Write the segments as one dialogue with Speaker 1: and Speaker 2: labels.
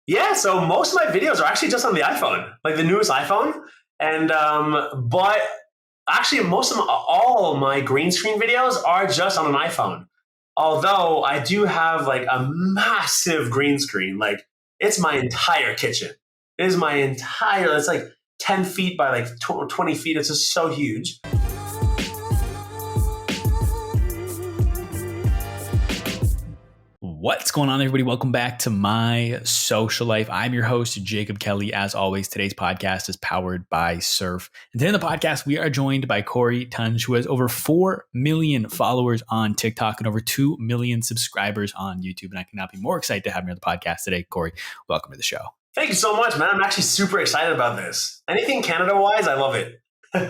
Speaker 1: Yeah, so most of my videos are actually just on the iPhone, like the newest iPhone. And but actually, most of all my green screen videos are just on an iPhone. Although I do have like a massive green screen, like it's my entire kitchen. It is my entire. It's like 10 feet by like 20 feet. It's just so huge.
Speaker 2: What's going on, everybody? Welcome back to My Social Life. I'm your host, Jacob Kelly. As always, today's podcast is powered by Surf. And today on the podcast, we are joined by Corey Tonge, who has over 4 million followers on TikTok and over 2 million subscribers on YouTube. And I cannot be more excited to have you on the podcast today. Corey, welcome to the show.
Speaker 1: Thank you so much, man. I'm actually super excited about this. Anything Canada-wise, I love it.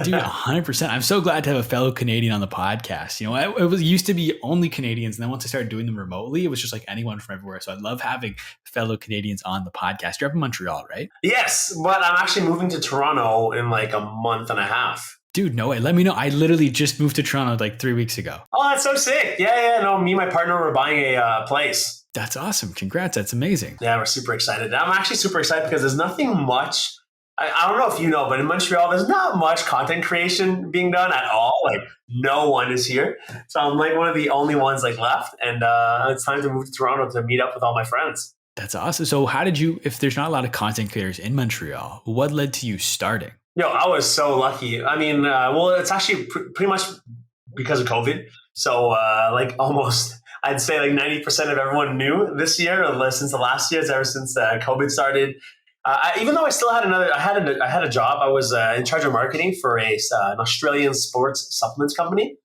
Speaker 2: Dude, 100%. I'm so glad to have a fellow Canadian on the podcast. You know, it used to be only Canadians. And then once I started doing them remotely, it was just like anyone from everywhere. So I love having fellow Canadians on the podcast. You're up in Montreal, right?
Speaker 1: Yes, but I'm actually moving to Toronto in like a month and a half.
Speaker 2: Dude, no way. Let me know. I literally just moved to Toronto like 3 weeks ago.
Speaker 1: Oh, that's so sick. Yeah. No, me and my partner were buying a place.
Speaker 2: That's awesome. Congrats. That's amazing.
Speaker 1: Yeah, we're super excited. I'm actually super excited because there's nothing much. I don't know if you know, but in Montreal, there's not much content creation being done at all. Like no one is here. So I'm like one of the only ones like left. And it's time to move to Toronto to meet up with all my friends.
Speaker 2: That's awesome. So how did you, if there's not a lot of content creators in Montreal, what led to you starting?
Speaker 1: Yo, I was so lucky. I mean, well, it's actually pretty much because of COVID. So like almost, I'd say like 90% of everyone knew this year, or since the last year, ever since COVID started. Even though I still had I had a job. I was in charge of marketing for an Australian sports supplements company,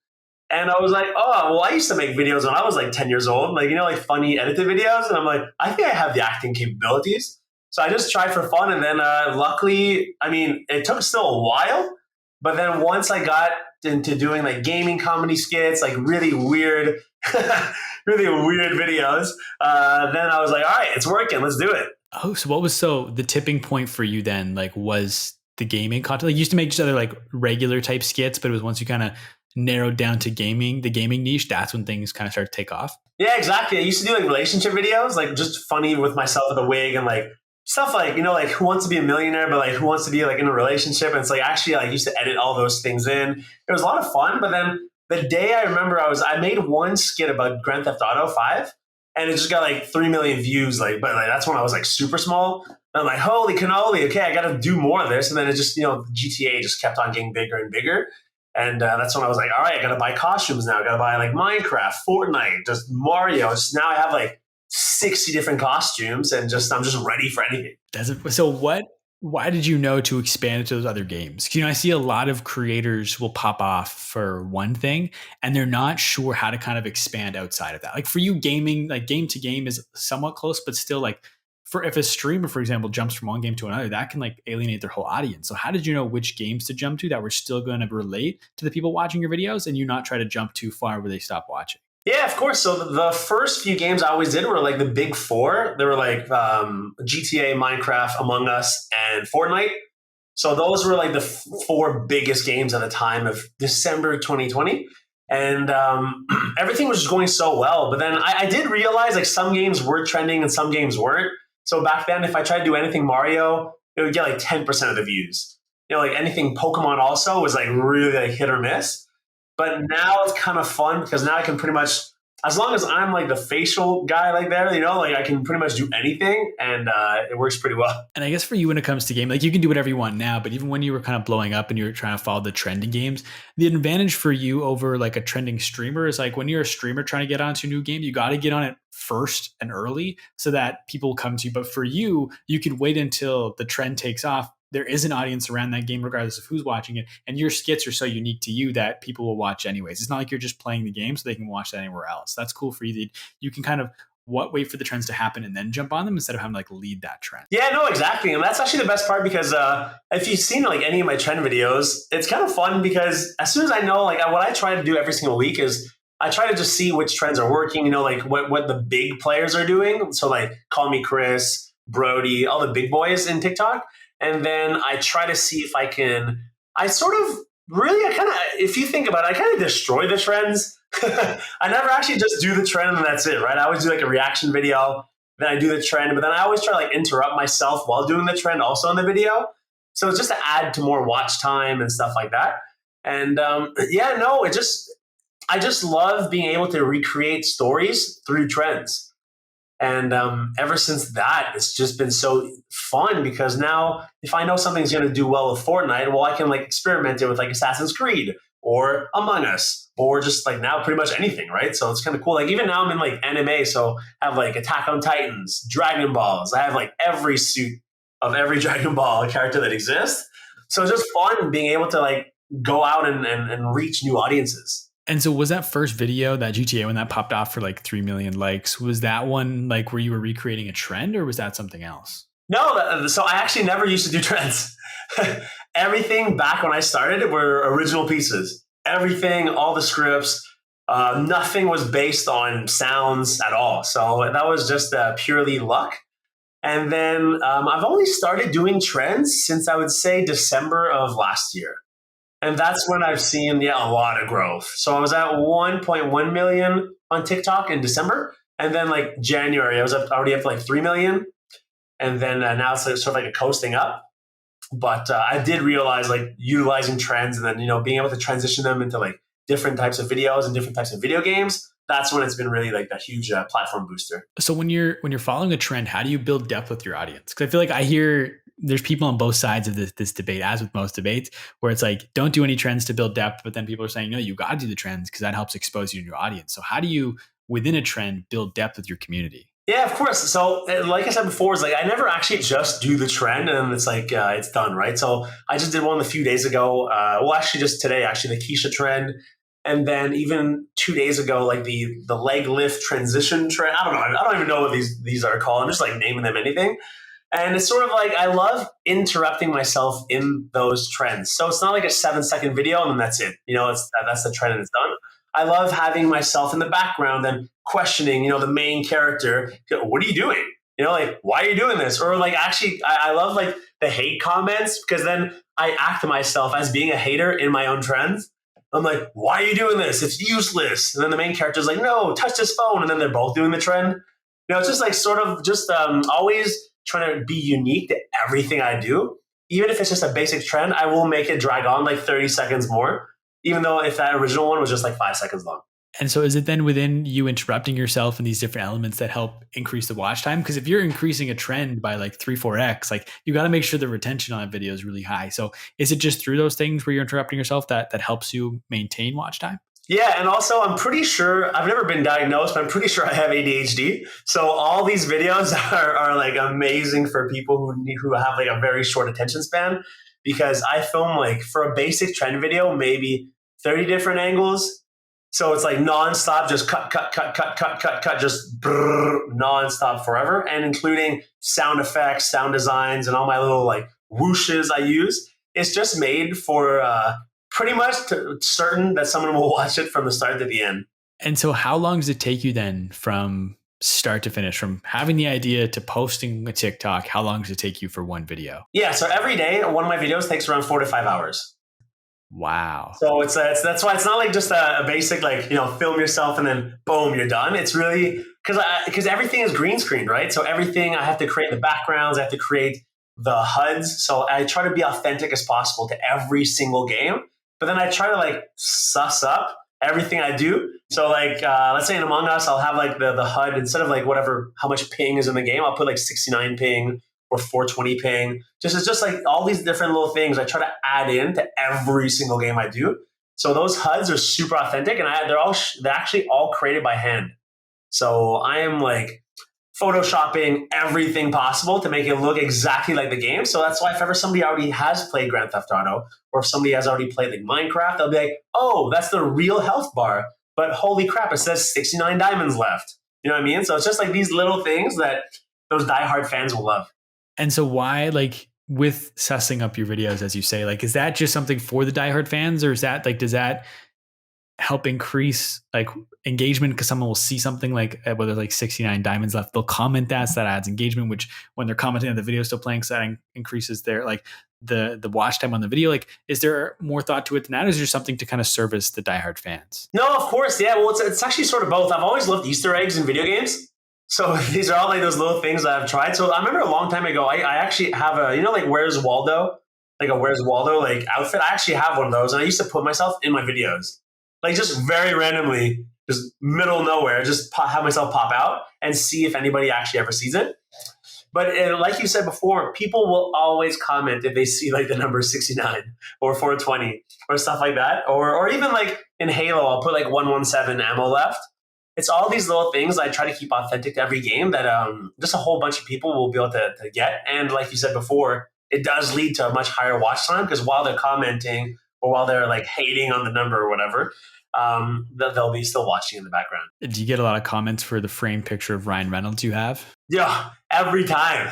Speaker 1: and I was like, oh, well, I used to make videos when I was like 10 years old, like like funny edited videos, and I'm like, I think I have the acting capabilities, so I just tried for fun, and then luckily, I mean, it took still a while, but then once I got into doing like gaming comedy skits, like really weird, really weird videos, then I was like, all right, it's working, let's do it.
Speaker 2: Oh, so what was the tipping point for you then? Like, was the gaming content? Like, you used to make just other like regular type skits, but it was once you kind of narrowed down to gaming, the gaming niche, that's when things kind of started to take off.
Speaker 1: Yeah, exactly. I used to do like relationship videos, like just funny with myself with a wig and like stuff like, like Who Wants to Be a Millionaire, but like Who Wants to Be like in a relationship. And it's like actually I used to edit all those things in. It was a lot of fun. But then the day I remember I made one skit about Grand Theft Auto 5. And it just got like 3 million views, but that's when I was like super small. And I'm like, holy cannoli, okay, I got to do more of this. And then it just, GTA just kept on getting bigger and bigger. And that's when I was like, all right, I got to buy costumes now. I got to buy like Minecraft, Fortnite, just Mario. Just now I have like 60 different costumes and I'm just ready for anything.
Speaker 2: Why did you know to expand it to those other games? Because, I see a lot of creators will pop off for one thing and they're not sure how to kind of expand outside of that. Like for you, gaming, like game to game is somewhat close, but still like if a streamer, for example, jumps from one game to another, that can like alienate their whole audience. So how did you know which games to jump to that were still going to relate to the people watching your videos and you not try to jump too far where they stop watching?
Speaker 1: Yeah, of course. So the first few games I always did were like the big four. They were like GTA, Minecraft, Among Us, and Fortnite. So those were like the four biggest games at the time of December 2020. And everything was just going so well. But then I did realize like some games were trending and some games weren't. So back then, if I tried to do anything Mario, it would get like 10% of the views. Like anything Pokemon also was like really like hit or miss. But now it's kind of fun because now I can pretty much, as long as I'm like the facial guy like there, like I can pretty much do anything and it works pretty well.
Speaker 2: And I guess for you when it comes to game, like you can do whatever you want now, but even when you were kind of blowing up and you were trying to follow the trending games, the advantage for you over like a trending streamer is like when you're a streamer trying to get onto a new game, you got to get on it first and early so that people come to you. But for you, you could wait until the trend takes off. There is an audience around that game, regardless of who's watching it. And your skits are so unique to you that people will watch anyways. It's not like you're just playing the game so they can watch that anywhere else. That's cool for you. You can kind of wait for the trends to happen and then jump on them instead of having to like lead that trend.
Speaker 1: Yeah, no, exactly. And that's actually the best part because if you've seen like any of my trend videos, it's kind of fun because as soon as I know, like what I try to do every single week is I try to just see which trends are working, like what the big players are doing. So like Call Me Chris, Brody, all the big boys in TikTok. And then I try to see if I if you think about it, I kind of destroy the trends. I never actually just do the trend and that's it, right? I always do like a reaction video then I do the trend, but then I always try to like interrupt myself while doing the trend also in the video. So it's just to add to more watch time and stuff like that. And yeah, no, I just love being able to recreate stories through trends. And ever since that, it's just been so fun because now if I know something's going to do well with Fortnite, well, I can like experiment it with like Assassin's Creed or Among Us or just like now pretty much anything, right? So it's kind of cool. Like even now I'm in like anime, so I have like Attack on Titans, Dragon Balls. I have like every suit of every Dragon Ball character that exists. So it's just fun being able to like go out and reach new audiences.
Speaker 2: And so was that first video, that GTA, when that popped off for like 3 million likes, was that one like where you were recreating a trend, or was that something else?
Speaker 1: No, so I actually never used to do trends. Everything back when I started were original pieces. Everything, all the scripts, nothing was based on sounds at all. So that was just purely luck. And then I've only started doing trends since I would say December of last year. And that's when I've seen, yeah, a lot of growth. So I was at 1.1 million on TikTok in December. And then like January, I was already up to like 3 million. And then now it's like, sort of like a coasting up. But I did realize like utilizing trends and then, being able to transition them into like different types of videos and different types of video games. That's when it's been really like a huge platform booster.
Speaker 2: So when you're following a trend, how do you build depth with your audience? Because I feel like I hear there's people on both sides of this debate, as with most debates, where it's like, don't do any trends to build depth. But then people are saying, no, you got to do the trends because that helps expose you to your audience. So how do you, within a trend, build depth with your community?
Speaker 1: Yeah, of course. So like I said before, it's like I never actually just do the trend and it's like it's done, right? So I just did one a few days ago. Well, actually just today, actually the Keisha trend. And then even 2 days ago, like the leg lift transition trend. I don't know. I don't even know what these are called. I'm just like naming them anything. And it's sort of like I love interrupting myself in those trends. So it's not like a 7-second video and then that's it. That's the trend and it's done. I love having myself in the background and questioning, the main character. What are you doing? Like, why are you doing this? Or like, actually, I love like the hate comments because then I act myself as being a hater in my own trends. I'm like, why are you doing this? It's useless. And then the main character's like, no, touch this phone. And then they're both doing the trend. It's just like sort of just always trying to be unique to everything I do. Even if it's just a basic trend, I will make it drag on like 30 seconds more, even though if that original one was just like 5 seconds long.
Speaker 2: And so is it then within you interrupting yourself in these different elements that help increase the watch time? Because if you're increasing a trend by like 3-4x, like you got to make sure the retention on a video is really high. So is it just through those things where you're interrupting yourself that helps you maintain watch time?
Speaker 1: Yeah, and also I'm pretty sure, I've never been diagnosed, but I'm pretty sure I have ADHD. So all these videos are like amazing for people who have like a very short attention span because I film like for a basic trend video, maybe 30 different angles. So it's like nonstop, just cut, just nonstop forever, and including sound effects, sound designs, and all my little like whooshes I use. It's just made for pretty much certain that someone will watch it from the start to the end.
Speaker 2: And so how long does it take you then from start to finish, from having the idea to posting a TikTok? How long does it take you for one video?
Speaker 1: Yeah, so every day, one of my videos takes around 4 to 5 hours.
Speaker 2: Wow.
Speaker 1: So it's that's why it's not like just a basic like film yourself and then boom you're done. It's really because everything is green screen, right? So everything I have to create the backgrounds, I have to create the HUDs. So I try to be authentic as possible to every single game, but then I try to like suss up everything I do. So like let's say in Among Us, I'll have like the HUD instead of like whatever how much ping is in the game, I'll put like 69 ping or 420 ping. It's just like all these different little things I try to add in to every single game I do. So those HUDs are super authentic, and they're actually all created by hand. So I am like photoshopping everything possible to make it look exactly like the game. So that's why if ever somebody already has played Grand Theft Auto, or if somebody has already played like Minecraft, they'll be like, oh, that's the real health bar. But holy crap, it says 69 diamonds left. You know what I mean? So it's just like these little things that those diehard fans will love.
Speaker 2: And so why, like with sussing up your videos, as you say, like, is that just something for the diehard fans, or is that like, does that help increase like engagement? Because someone will see something like whether like 69 diamonds left, they'll comment that, so that adds engagement, which when they're commenting on the video still playing, so that increases their like the watch time on the video. Like, is there more thought to it than that? Or is there something to kind of service the diehard fans?
Speaker 1: No, of course. Yeah. Well, it's actually sort of both. I've always loved Easter eggs in video games. So these are all like those little things that I've tried. So I remember a long time ago, I actually have a, like Where's Waldo? Like a Where's Waldo like outfit. I actually have one of those and I used to put myself in my videos. Like just very randomly, just middle of nowhere, just have myself pop out and see if anybody actually ever sees it. But like you said before, people will always comment if they see like the number 69 or 420 or stuff like that. Or even like in Halo, I'll put like 117 ammo left. It's all these little things I try to keep authentic to every game that just a whole bunch of people will be able to get. And like you said before, it does lead to a much higher watch time because while they're commenting or while they're like hating on the number or whatever, they'll be still watching in the background.
Speaker 2: Do you get a lot of comments for the framed picture of Ryan Reynolds you have?
Speaker 1: Yeah, every time.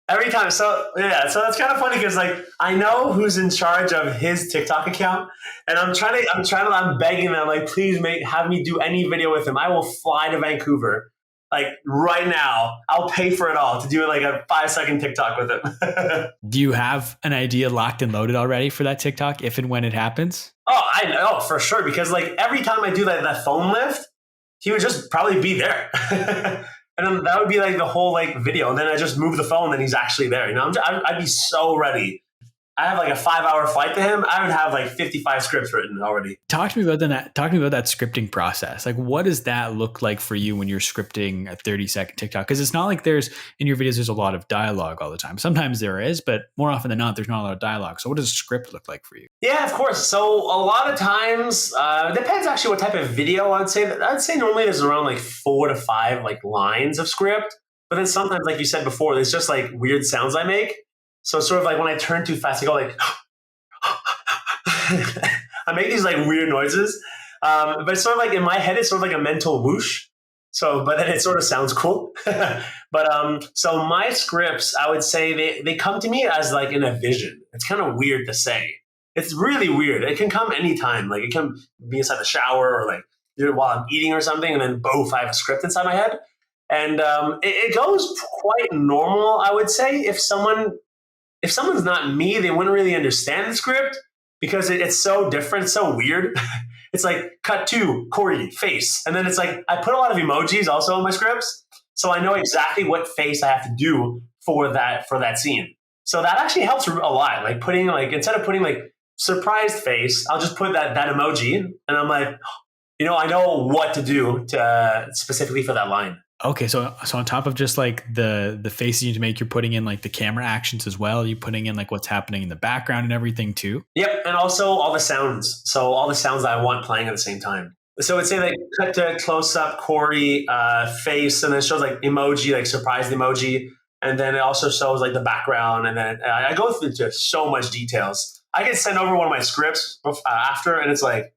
Speaker 1: Every time. So yeah, so that's kind of funny because like I know who's in charge of his TikTok account, and I'm begging them like, please have me do any video with him. I will fly to Vancouver, like right now. I'll pay for it all to do like a 5-second TikTok with him.
Speaker 2: Do you have an idea locked and loaded already for that TikTok if and when it happens?
Speaker 1: Oh, I know for sure because like every time I do that phone lift, he would just probably be there. And then that would be like the whole like video. And then I just move the phone and he's actually there. I'd be so ready. I have like a 5-hour flight to him. I would have like 55 scripts written already.
Speaker 2: Talk to me about that scripting process. Like, what does that look like for you when you're scripting a 30-second TikTok? Because it's not like in your videos, there's a lot of dialogue all the time. Sometimes there is, but more often than not, there's not a lot of dialogue. So what does a script look like for you?
Speaker 1: Yeah, of course. So a lot of times, it depends actually what type of video. I'd say normally there's around like 4 to 5 like lines of script. But then sometimes, like you said before, there's just like weird sounds I make. So sort of like when I turn too fast, I go like, I make these like weird noises. But it's sort of like in my head, it's sort of like a mental whoosh. So, but then it sort of sounds cool. So my scripts, I would say they come to me as like in a vision. It's kind of weird to say. It's really weird. It can come anytime. Like it can be inside the shower or like while I'm eating or something. And then boom, I have a script inside my head. And it goes quite normal, I would say. If someone's not me, they wouldn't really understand the script because it's so different, so weird. It's like cut to Corey face. And then it's like, I put a lot of emojis also in my scripts. So I know exactly what face I have to do for that scene. So that actually helps a lot. Like putting like, instead of putting like surprised face, I'll just put that emoji and I'm like, I know what to do to specifically for that line.
Speaker 2: Okay, so on top of just like the faces you need to make, you're putting in like the camera actions as well. You're putting in like what's happening in the background and everything too.
Speaker 1: Yep, and also all the sounds. So all the sounds that I want playing at the same time. So it's say like cut to close up Corey face, and then it shows like emoji, like surprise emoji, and then it also shows like the background, and then I go through just so much details. I can send over one of my scripts after, and it's like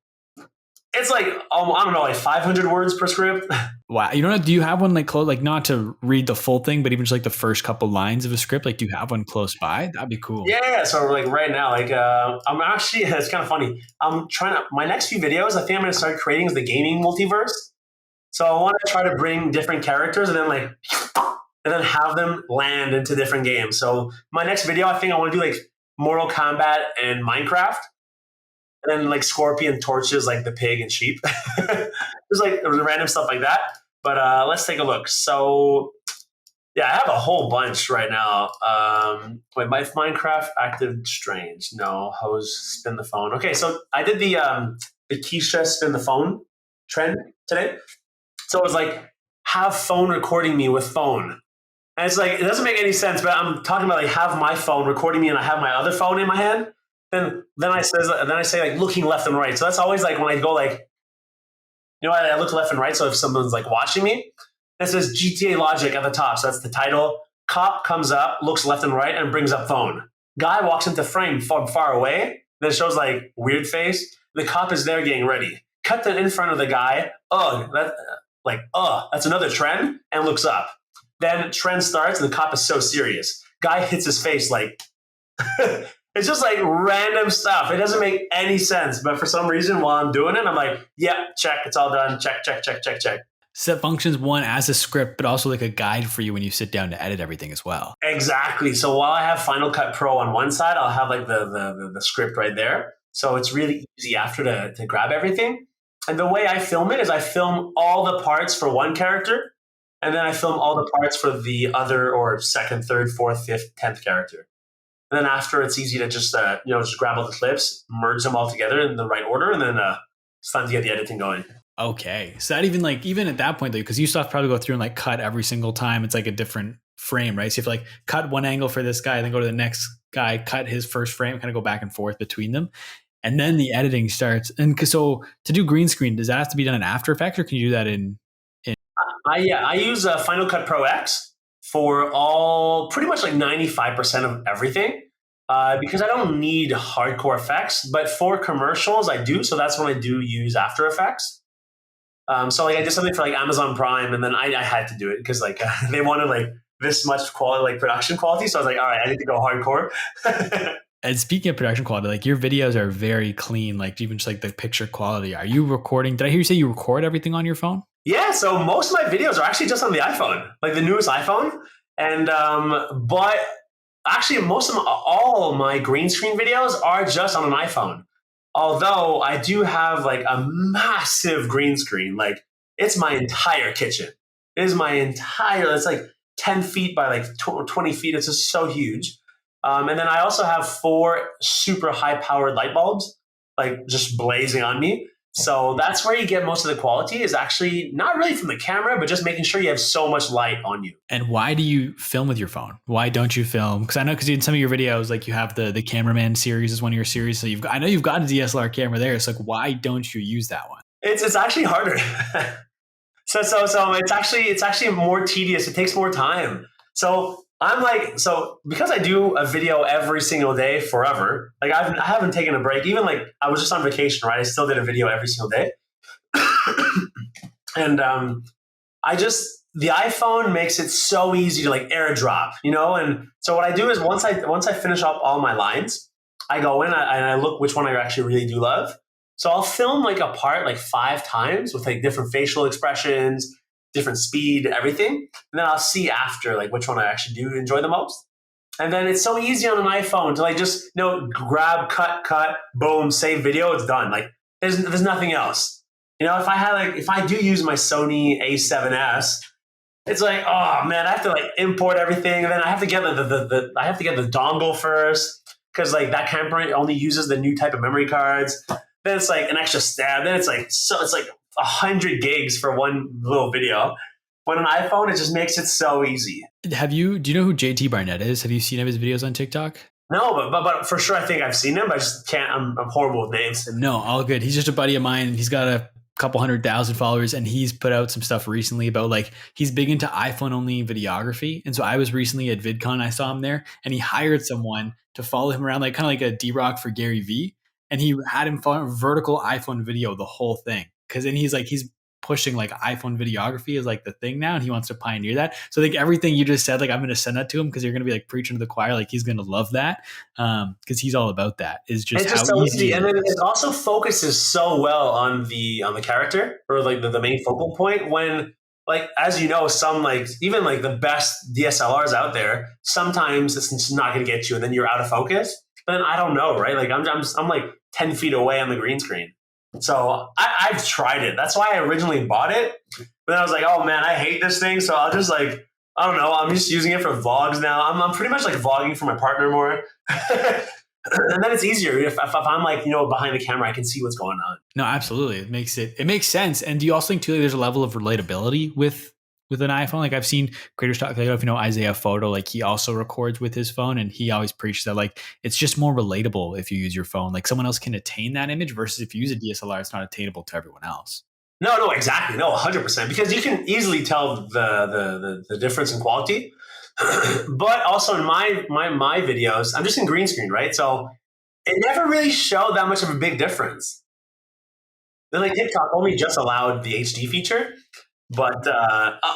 Speaker 1: I don't know, like 500 words per script.
Speaker 2: Wow. Do you have one like close, like not to read the full thing, but even just like the first couple lines of a script? Like, do you have one close by? That'd be cool.
Speaker 1: Yeah. So like right now, like I'm actually, it's kind of funny. My next few videos, I think I'm going to start creating is the gaming multiverse. So I want to try to bring different characters and then have them land into different games. So my next video, I think I want to do like Mortal Kombat and Minecraft. And then like Scorpion torches like the pig and sheep. There's like random stuff like that. But let's take a look. So yeah, I have a whole bunch right now. Wait, my Minecraft active strange. No, hose spin the phone. Okay, so I did the Keisha spin the phone trend today. So it was like have phone recording me with phone. And it's like it doesn't make any sense, but I'm talking about like have my phone recording me and I have my other phone in my hand. Then I say like looking left and right. So that's always like when I go like, I look left and right. So if someone's like watching me, it says GTA Logic at the top. So that's the title. Cop comes up, looks left and right, and brings up phone. Guy walks into frame from far away. Then it shows like weird face. The cop is there getting ready. Cut to in front of the guy. That's another trend, and looks up. Then trend starts, and the cop is so serious. Guy hits his face like. It's just like random stuff. It doesn't make any sense. But for some reason, while I'm doing it, I'm like, yeah, check. It's all done. Check.
Speaker 2: Set functions one as a script, but also like a guide for you when you sit down to edit everything as well.
Speaker 1: Exactly. So while I have Final Cut Pro on one side, I'll have like the script right there. So it's really easy after to grab everything. And the way I film it is I film all the parts for one character. and then I film all the parts for the other or second, third, fourth, fifth, 10th character. And then after, it's easy to just just grab all the clips, merge them all together in the right order, and then it's time to get the editing going.
Speaker 2: Okay. So that even like, even at that point though, because you still have to probably go through and like cut every single time. It's like a different frame, right? So you have to like cut one angle for this guy, then go to the next guy, cut his first frame, kind of go back and forth between them. And then the editing starts. And so to do green screen, does that have to be done in After Effects or can you do that in
Speaker 1: I use Final Cut Pro X for all pretty much like 95% of everything. Because I don't need hardcore effects, but for commercials I do. So that's when I do use After Effects. So like I did something for like Amazon Prime, and then I had to do it because like they wanted like this much quality, like production quality. So I was like, all right, I need to go hardcore.
Speaker 2: And speaking of production quality, like your videos are very clean, like even just like the picture quality. Are you recording? Did I hear you say you record everything on your phone?
Speaker 1: Yeah, so most of my videos are actually just on the iPhone, like the newest iPhone. And but actually most of all my green screen videos are just on an iPhone. Although I do have like a massive green screen, like it's my entire kitchen. It is my entire. It's like 10 feet by like 20 feet. It's just so huge. And then I also have 4 super high powered light bulbs, like just blazing on me. So that's where you get most of the quality, is actually not really from the camera, but just making sure you have so much light on you.
Speaker 2: And why do you film with your phone? Why don't you film? Because I know, because in some of your videos, like you have the cameraman series is one of your series. So I know you've got a DSLR camera there. It's like, why don't you use that one?
Speaker 1: It's actually harder. So it's actually more tedious. It takes more time. So I'm like, so because I do a video every single day forever, like I haven't taken a break. Even like I was just on vacation, right? I still did a video every single day. And the iPhone makes it so easy to like airdrop, you know? And so what I do is once I finish up all my lines, I go in and I look which one I actually really do love. So I'll film like a part like 5 times with like different facial expressions, different speed, everything. And then I'll see after like which one I actually do enjoy the most. And then it's so easy on an iPhone to like just, grab, cut, boom, save video, it's done. Like there's nothing else. If I do use my Sony A7S, it's like, oh man, I have to like import everything, and then I have to get the dongle first, because like that camera only uses the new type of memory cards. Then it's like an extra stab. Then it's like 100 gigs for one little video. When an iPhone, it just makes it so easy.
Speaker 2: Do you know who JT Barnett is? Have you seen his videos on TikTok?
Speaker 1: No, but for sure I think I've seen him, but I just can't. I'm horrible with names.
Speaker 2: No, all good. He's just a buddy of mine. He's got a couple 100,000 followers, and he's put out some stuff recently about like he's big into iPhone only videography. And so I was recently at VidCon, I saw him there, and he hired someone to follow him around, like kind of like a D-Rock for Gary Vee. And he had him follow vertical iPhone video the whole thing, because then he's pushing like iPhone videography is like the thing now, and he wants to pioneer that. So I think everything you just said, like I'm going to send that to him, because you're going to be like preaching to the choir. Like he's going to love that, because he's all about that. It's just how
Speaker 1: so
Speaker 2: easy.
Speaker 1: And then it also focuses so well on the character, or like the main focal point. When like, as you know, some like even like the best DSLRs out there, sometimes it's not going to get you, and then you're out of focus. But then I don't know, right? Like I'm like 10 feet away on the green screen. So I've tried it. That's why I originally bought it. But then I was like, oh man, I hate this thing. So I'll just like, I don't know. I'm just using it for vlogs now. I'm pretty much like vlogging for my partner more. And then it's easier. If I'm like, behind the camera, I can see what's going on.
Speaker 2: No, absolutely. It makes sense. And do you also think too, there's a level of relatability with an iPhone? Like I've seen creators talk, like, I don't know if you know Isaiah Photo, like he also records with his phone, and he always preaches that like it's just more relatable if you use your phone. Like someone else can attain that image, versus if you use a DSLR, it's not attainable to everyone else.
Speaker 1: No, exactly. No, 100%. Because you can easily tell the difference in quality. But also in my videos, I'm just in green screen, right? So it never really showed that much of a big difference. Then like TikTok only just allowed the HD feature. But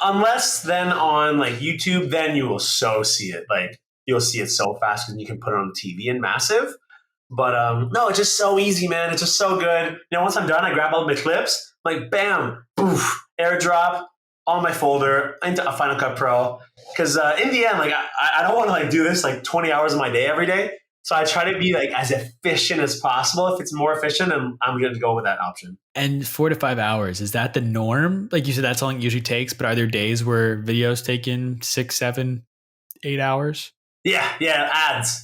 Speaker 1: unless then on like YouTube, then you will so see it. Like you'll see it so fast, because you can put it on the TV and massive. But no, it's just so easy, man. It's just so good. Once I'm done, I grab all my clips, like bam, poof, airdrop on my folder into a Final Cut Pro. Because in the end, like I don't want to like do this like 20 hours of my day every day. So I try to be like as efficient as possible. If it's more efficient, I'm going to go with that option.
Speaker 2: And 4 to 5 hours, is that the norm? Like you said, that's how long it usually takes. But are there days where videos take in 6, 7, 8 hours?
Speaker 1: Yeah.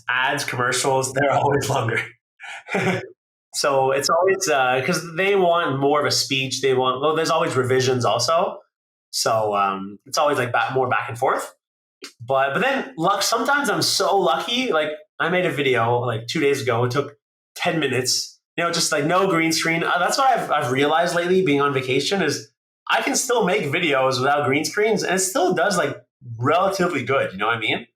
Speaker 1: Ads, commercials, they're always longer. So it's always because they want more of a speech. Well, there's always revisions also. So it's always like more back and forth. But then sometimes I'm so lucky. Like I made a video like 2 days ago. It took 10 minutes. Just like no green screen. That's what I've realized lately being on vacation is I can still make videos without green screens and it still does like relatively good. You know what I mean?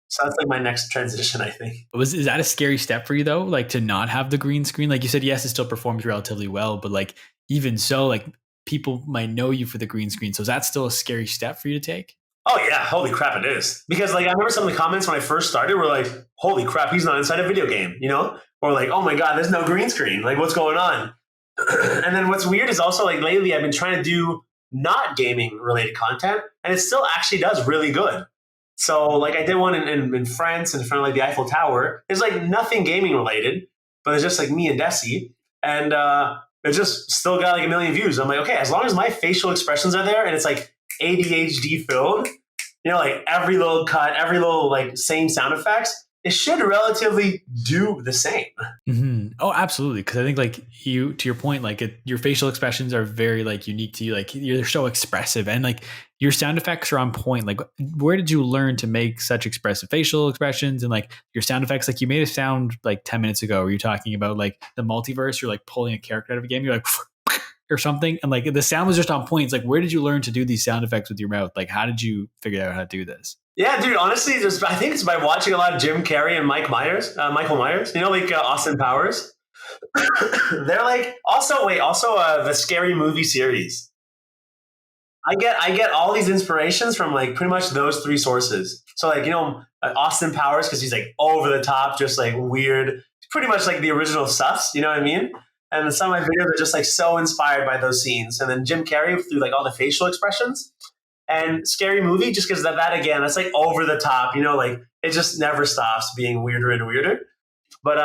Speaker 1: So that's like my next transition, I think.
Speaker 2: Is that a scary step for you though? Like to not have the green screen? Like you said, yes, it still performs relatively well, but like even so, like people might know you for the green screen. So is that still a scary step for you to take?
Speaker 1: Oh yeah, holy crap, it is. Because like I remember some of the comments when I first started were like, "Holy crap, he's not inside a video game," or like, "Oh my god, there's no green screen. Like, what's going on?" And then what's weird is also like lately I've been trying to do not gaming related content, and it still actually does really good. So like I did one in France in front of like the Eiffel Tower. It's like nothing gaming related, but it's just like me and Desi, and it just still got like 1 million views. I'm like, okay, as long as my facial expressions are there and it's like ADHD filled, like every little cut, every little like same sound effects, it should relatively do the same.
Speaker 2: Mm-hmm. Oh, absolutely. Because I think like to your point, like your facial expressions are very like unique to you. Like you're so expressive and like your sound effects are on point. Like where did you learn to make such expressive facial expressions and like your sound effects? Like you made a sound like 10 minutes ago where you're talking about like the multiverse, you're like pulling a character out of a game. You're like, or something. And like the sound was just on point. It's like, where did you learn to do these sound effects with your mouth? Like, how did you figure out how to do this?
Speaker 1: Yeah, dude, honestly, I think it's by watching a lot of Jim Carrey and Michael Myers, like Austin Powers. They're like, also the Scary Movie series. I get all these inspirations from like pretty much those three sources. So like, Austin Powers, because he's like over the top, just like weird, pretty much like the original Sus, you know what I mean? And some of my videos are just like so inspired by those scenes. And then Jim Carrey through like all the facial expressions. And Scary Movie, just because that again, that's like over the top, like it just never stops being weirder and weirder. But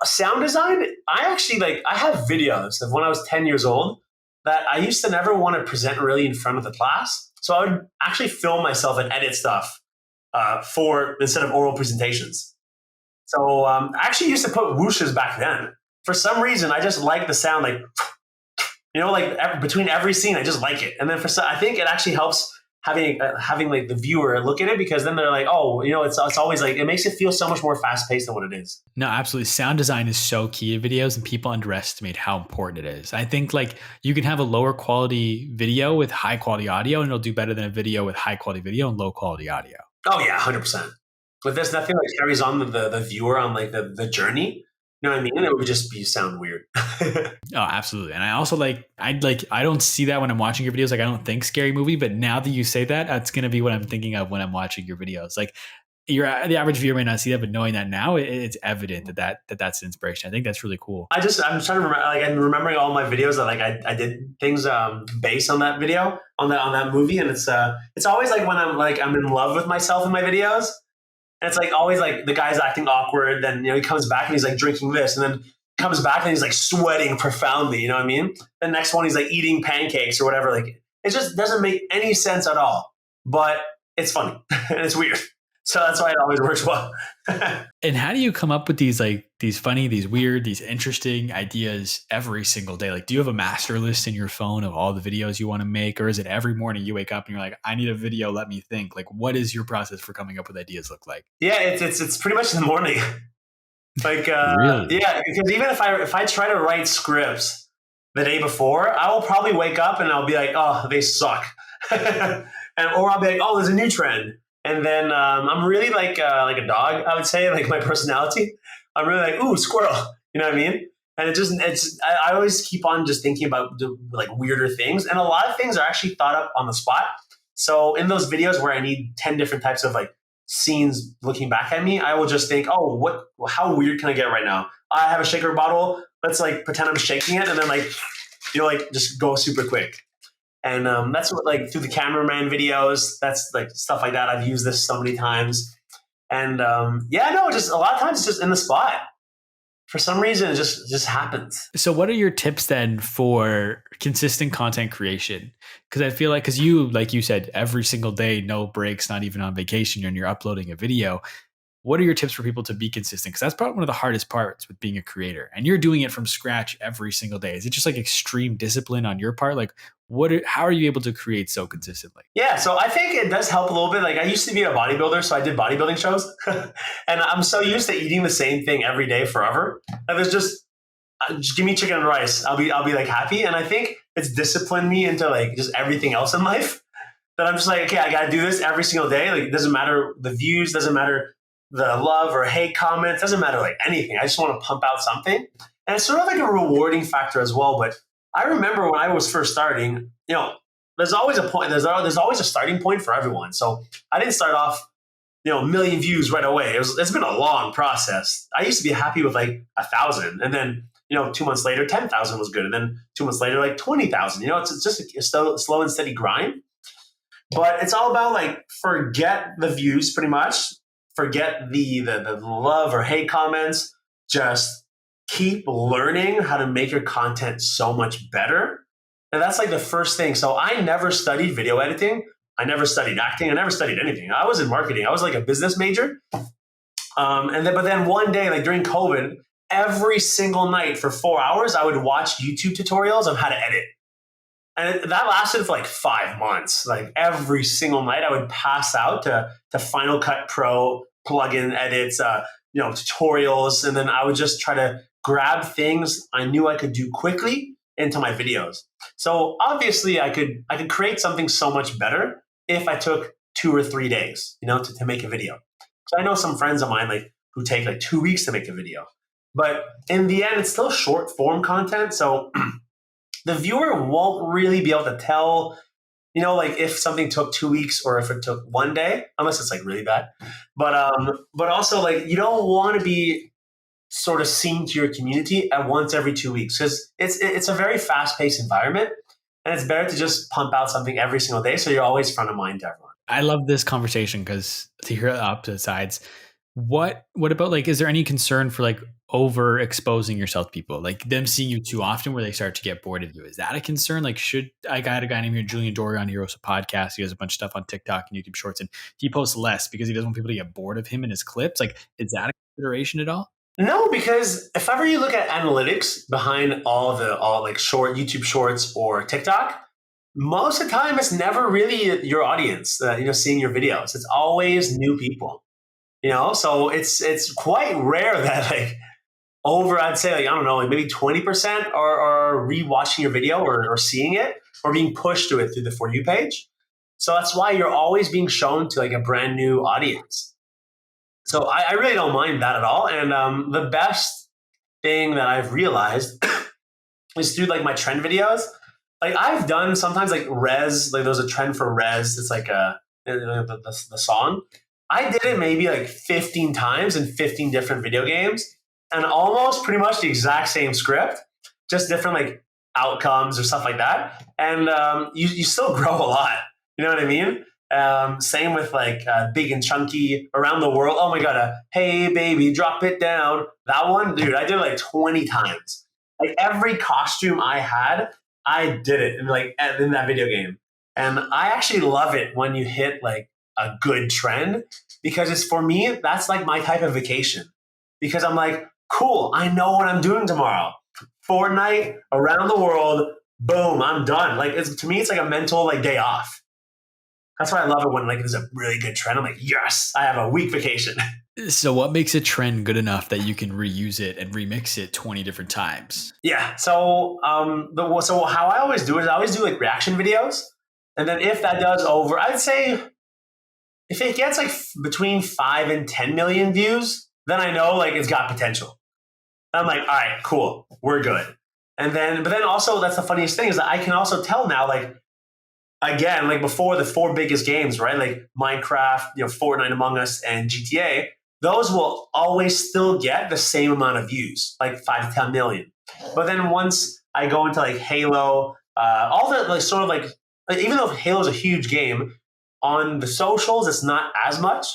Speaker 1: sound design, I actually I have videos of when I was 10 years old that I used to never want to present really in front of the class. So I would actually film myself and edit stuff instead of oral presentations. So I actually used to put whooshes back then. For some reason, I just like the sound like, between every scene, I just like it. And then I think it actually helps having like the viewer look at it because then they're like, oh, it's always like, it makes it feel so much more fast paced than what it is.
Speaker 2: No, absolutely. Sound design is so key to videos and people underestimate how important it is. I think like you can have a lower quality video with high quality audio and it'll do better than a video with high quality video and low quality audio.
Speaker 1: Oh yeah, 100%. But there's nothing like carries on the viewer on like the journey. You know what I mean? It would just sound weird.
Speaker 2: Oh, absolutely. And I also I don't see that when I'm watching your videos. Like I don't think Scary Movie, but now that you say that, that's going to be what I'm thinking of when I'm watching your videos. Like the average viewer may not see that, but knowing that now, it's evident that's inspiration. I think that's really cool.
Speaker 1: I'm trying to remember, I'm remembering all my videos that I did things based on that video, on that movie. And it's always like when I'm in love with myself in my videos. And it's like always like the guy's acting awkward. Then, he comes back and he's like drinking this and then comes back and he's like sweating profoundly. You know what I mean? The next one, he's like eating pancakes or whatever. Like it just doesn't make any sense at all, but it's funny and it's weird. So that's why it always works well.
Speaker 2: And how do you come up with these funny, these weird, these interesting ideas every single day? Like, do you have a master list in your phone of all the videos you want to make? Or is it every morning you wake up and you're like, I need a video, let me think? Like, what is your process for coming up with ideas look like?
Speaker 1: Yeah, it's pretty much in the morning. Like,
Speaker 2: really?
Speaker 1: Yeah, because even if I try to write scripts the day before, I will probably wake up and I'll be like, oh, they suck. Or I'll be like, oh, there's a new trend. And then I'm really like a dog, I would say, like my personality. I'm really like, ooh, squirrel. You know what I mean? And I always keep on just thinking about like weirder things. And a lot of things are actually thought up on the spot. So in those videos where I need 10 different types of like scenes looking back at me, I will just think, oh, how weird can I get right now? I have a shaker bottle. Let's like pretend I'm shaking it. And then like just go super quick. And that's what, like, through the cameraman videos, that's like stuff like that. I've used this so many times. And just a lot of times it's just in the spot. For some reason, it just happens.
Speaker 2: So what are your tips then for consistent content creation? Because I feel like you, like you said, every single day, no breaks, not even on vacation, and you're uploading a video. What are your tips for people to be consistent? Because that's probably one of the hardest parts with being a creator, and you're doing it from scratch every single day. Is it just like extreme discipline on your part? Like, how are you able to create so consistently?
Speaker 1: Yeah, so I think it does help a little bit. Like I used to be a bodybuilder, so I did bodybuilding shows, and I'm so used to eating the same thing every day forever. And there's just give me chicken and rice, I'll be like happy. And I think it's disciplined me into like just everything else in life. That I'm just like, okay, I got to do this every single day. Like it doesn't matter the views, doesn't matter the love or hate comments, doesn't matter like anything. I just want to pump out something. And it's sort of like a rewarding factor as well. But I remember when I was first starting, there's always a point, there's always a starting point for everyone. So I didn't start off, a million views right away. It's been a long process. I used to be happy with like 1,000. And then, 2 months later, 10,000 was good. And then 2 months later, like 20,000, it's just a slow and steady grind. But it's all about like, forget the views pretty much. Forget the love or hate comments. Just keep learning how to make your content so much better. And that's like the first thing. So I never studied video editing. I never studied acting. I never studied anything. I was in marketing. I was like a business major. But then one day, like during COVID, every single night for 4 hours, I would watch YouTube tutorials on how to edit. And that lasted for like 5 months. Like every single night I would pass out to Final Cut Pro, plugin edits, tutorials. And then I would just try to grab things I knew I could do quickly into my videos. So obviously I could create something so much better if I took 2 or 3 days, to make a video. So I know some friends of mine like who take like 2 weeks to make a video. But in the end, it's still short form content. So the viewer won't really be able to tell, like if something took 2 weeks or if it took 1 day, unless it's like really bad. But also like you don't want to be sort of seen to your community at once every 2 weeks because it's a very fast paced environment, and it's better to just pump out something every single day so you're always front of mind to everyone.
Speaker 2: I love this conversation because to hear the opposite sides. What about like, is there any concern for like overexposing yourself to people, like them seeing you too often where they start to get bored of you? Is that a concern? Like, I got a guy named Julian Dorian, he hosts a podcast. He has a bunch of stuff on TikTok and YouTube Shorts, and he posts less because he doesn't want people to get bored of him and his clips. Like, is that a consideration at all?
Speaker 1: No, because if ever you look at analytics behind all like short YouTube Shorts or TikTok, most of the time it's never really your audience, seeing your videos. It's always new people. So it's quite rare that like I'd say like, I don't know, like maybe 20% are rewatching your video or seeing it or being pushed to it through the For You page. So that's why you're always being shown to like a brand new audience. So I really don't mind that at all. And the best thing that I've realized is through like my trend videos. Like I've done sometimes like Res, like there's a trend for Res. It's like the song. I did it maybe like 15 times in 15 different video games and almost pretty much the exact same script, just different like outcomes or stuff like that. And you still grow a lot. You know what I mean? Same with like Big and Chunky, Around the World. Oh my God. Hey baby, drop it down. That one, dude, I did it like 20 times. Like every costume I had, I did it in that video game. And I actually love it when you hit like a good trend, because it's, for me, that's like my type of vacation, because I'm like, cool, I know what I'm doing tomorrow. Fortnite, Around the World, boom, I'm done. Like to me, it's like a mental like day off. That's why I love it when like there's a really good trend. I'm like, yes, I have a week vacation.
Speaker 2: So what makes a trend good enough that you can reuse it and remix it 20 different times?
Speaker 1: Yeah. So so how I always do is I always do like reaction videos. And then if that does over, I'd say if it gets like between 5 and 10 million views, then I know like it's got potential. I'm like, all right, cool, we're good. But then also that's the funniest thing is that I can also tell now, like, again, like before the 4 biggest games, right? Like Minecraft, Fortnite, Among Us, and GTA, those will always still get the same amount of views, like 5 to 10 million. But then once I go into like Halo, all the like sort of like even though Halo's a huge game, on the socials, it's not as much.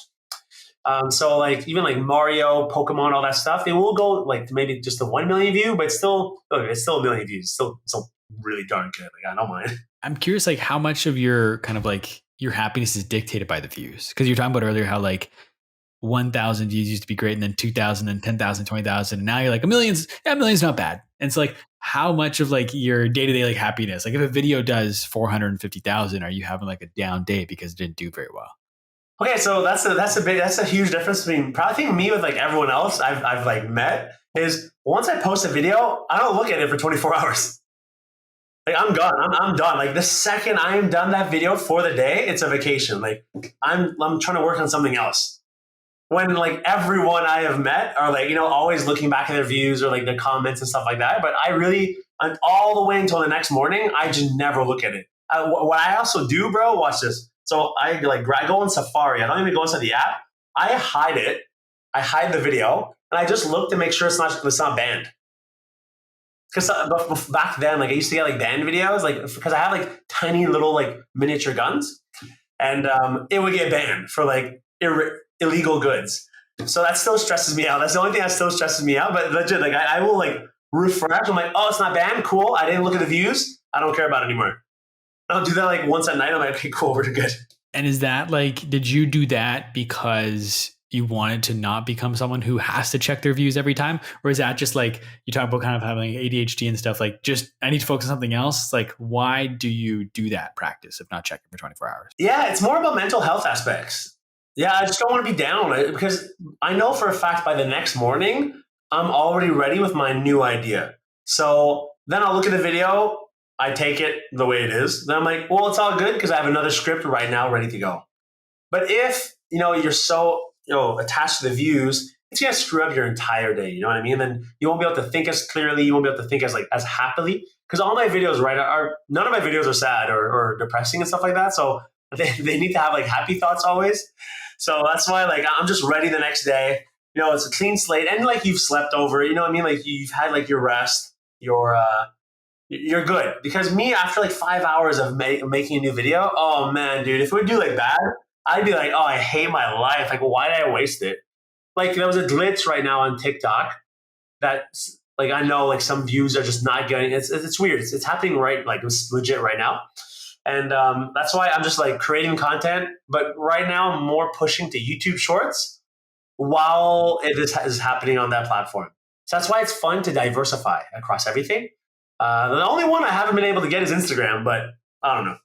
Speaker 1: So like even like Mario, Pokemon, all that stuff, they will go like to maybe just the 1 million view, but it's still a million views. Still really darn good. Like I don't mind.
Speaker 2: I'm curious, like how much of your kind of like your happiness is dictated by the views? Because you're talking about earlier how like 1,000 views used to be great, and then 2,000, and 10,000, 20,000, and now you're like a million's. Yeah, a million's not bad. And it's like how much of like your day to day like happiness? Like if a video does 450,000, are you having like a down day because it didn't do very well?
Speaker 1: Okay, so that's a huge difference between probably think me with like everyone else I've like met is once I post a video, I don't look at it for 24 hours. Like I'm gone. I'm done. Like the second I am done that video for the day, it's a vacation. Like I'm trying to work on something else. When like everyone I have met are like, always looking back at their views or like their comments and stuff like that. But I'm all the way until the next morning, I just never look at it. What I also do, bro, watch this. So I go on Safari. I don't even go inside the app. I hide it. I hide the video, and I just look to make sure it's not banned. Because back then, like I used to get like banned videos, like because I have like tiny little like miniature guns, and it would get banned for like illegal goods. So that still stresses me out. That's the only thing that still stresses me out. But legit, like I will like refresh. I'm like, oh, it's not banned. Cool. I didn't look at the views. I don't care about it anymore. I'll do that like once at night. I'm like, okay, cool, we're good.
Speaker 2: And is that like, did you do that because you wanted to not become someone who has to check their views every time? Or is that just like, you talk about kind of having ADHD and stuff, like just, I need to focus on something else. Like, why do you do that practice of not checking for 24 hours?
Speaker 1: Yeah, it's more about mental health aspects. Yeah, I just don't want to be down because I know for a fact by the next morning, I'm already ready with my new idea. So then I'll look at the video, I take it the way it is. Then I'm like, well, it's all good because I have another script right now ready to go. But if, you're so, attached to the views, it's going to screw up your entire day. You know what I mean? Then you won't be able to think as clearly. You won't be able to think as happily because all my videos, right, none of my videos are sad or depressing and stuff like that. So they need to have like happy thoughts always. So that's why like I'm just ready the next day. It's a clean slate and like you've slept over, you know what I mean? Like you've had like your rest, you're good. Because me, after like 5 hours of making a new video, oh man, dude, if it would do like bad, I'd be like, oh, I hate my life. Like, why did I waste it? Like there was a glitch right now on TikTok that like I know like some views are just not getting. It's weird. It's happening right like it's legit right now. And that's why I'm just like creating content. But right now, I'm more pushing to YouTube Shorts while it is happening on that platform. So that's why it's fun to diversify across everything. The only one I haven't been able to get is Instagram, but I don't know.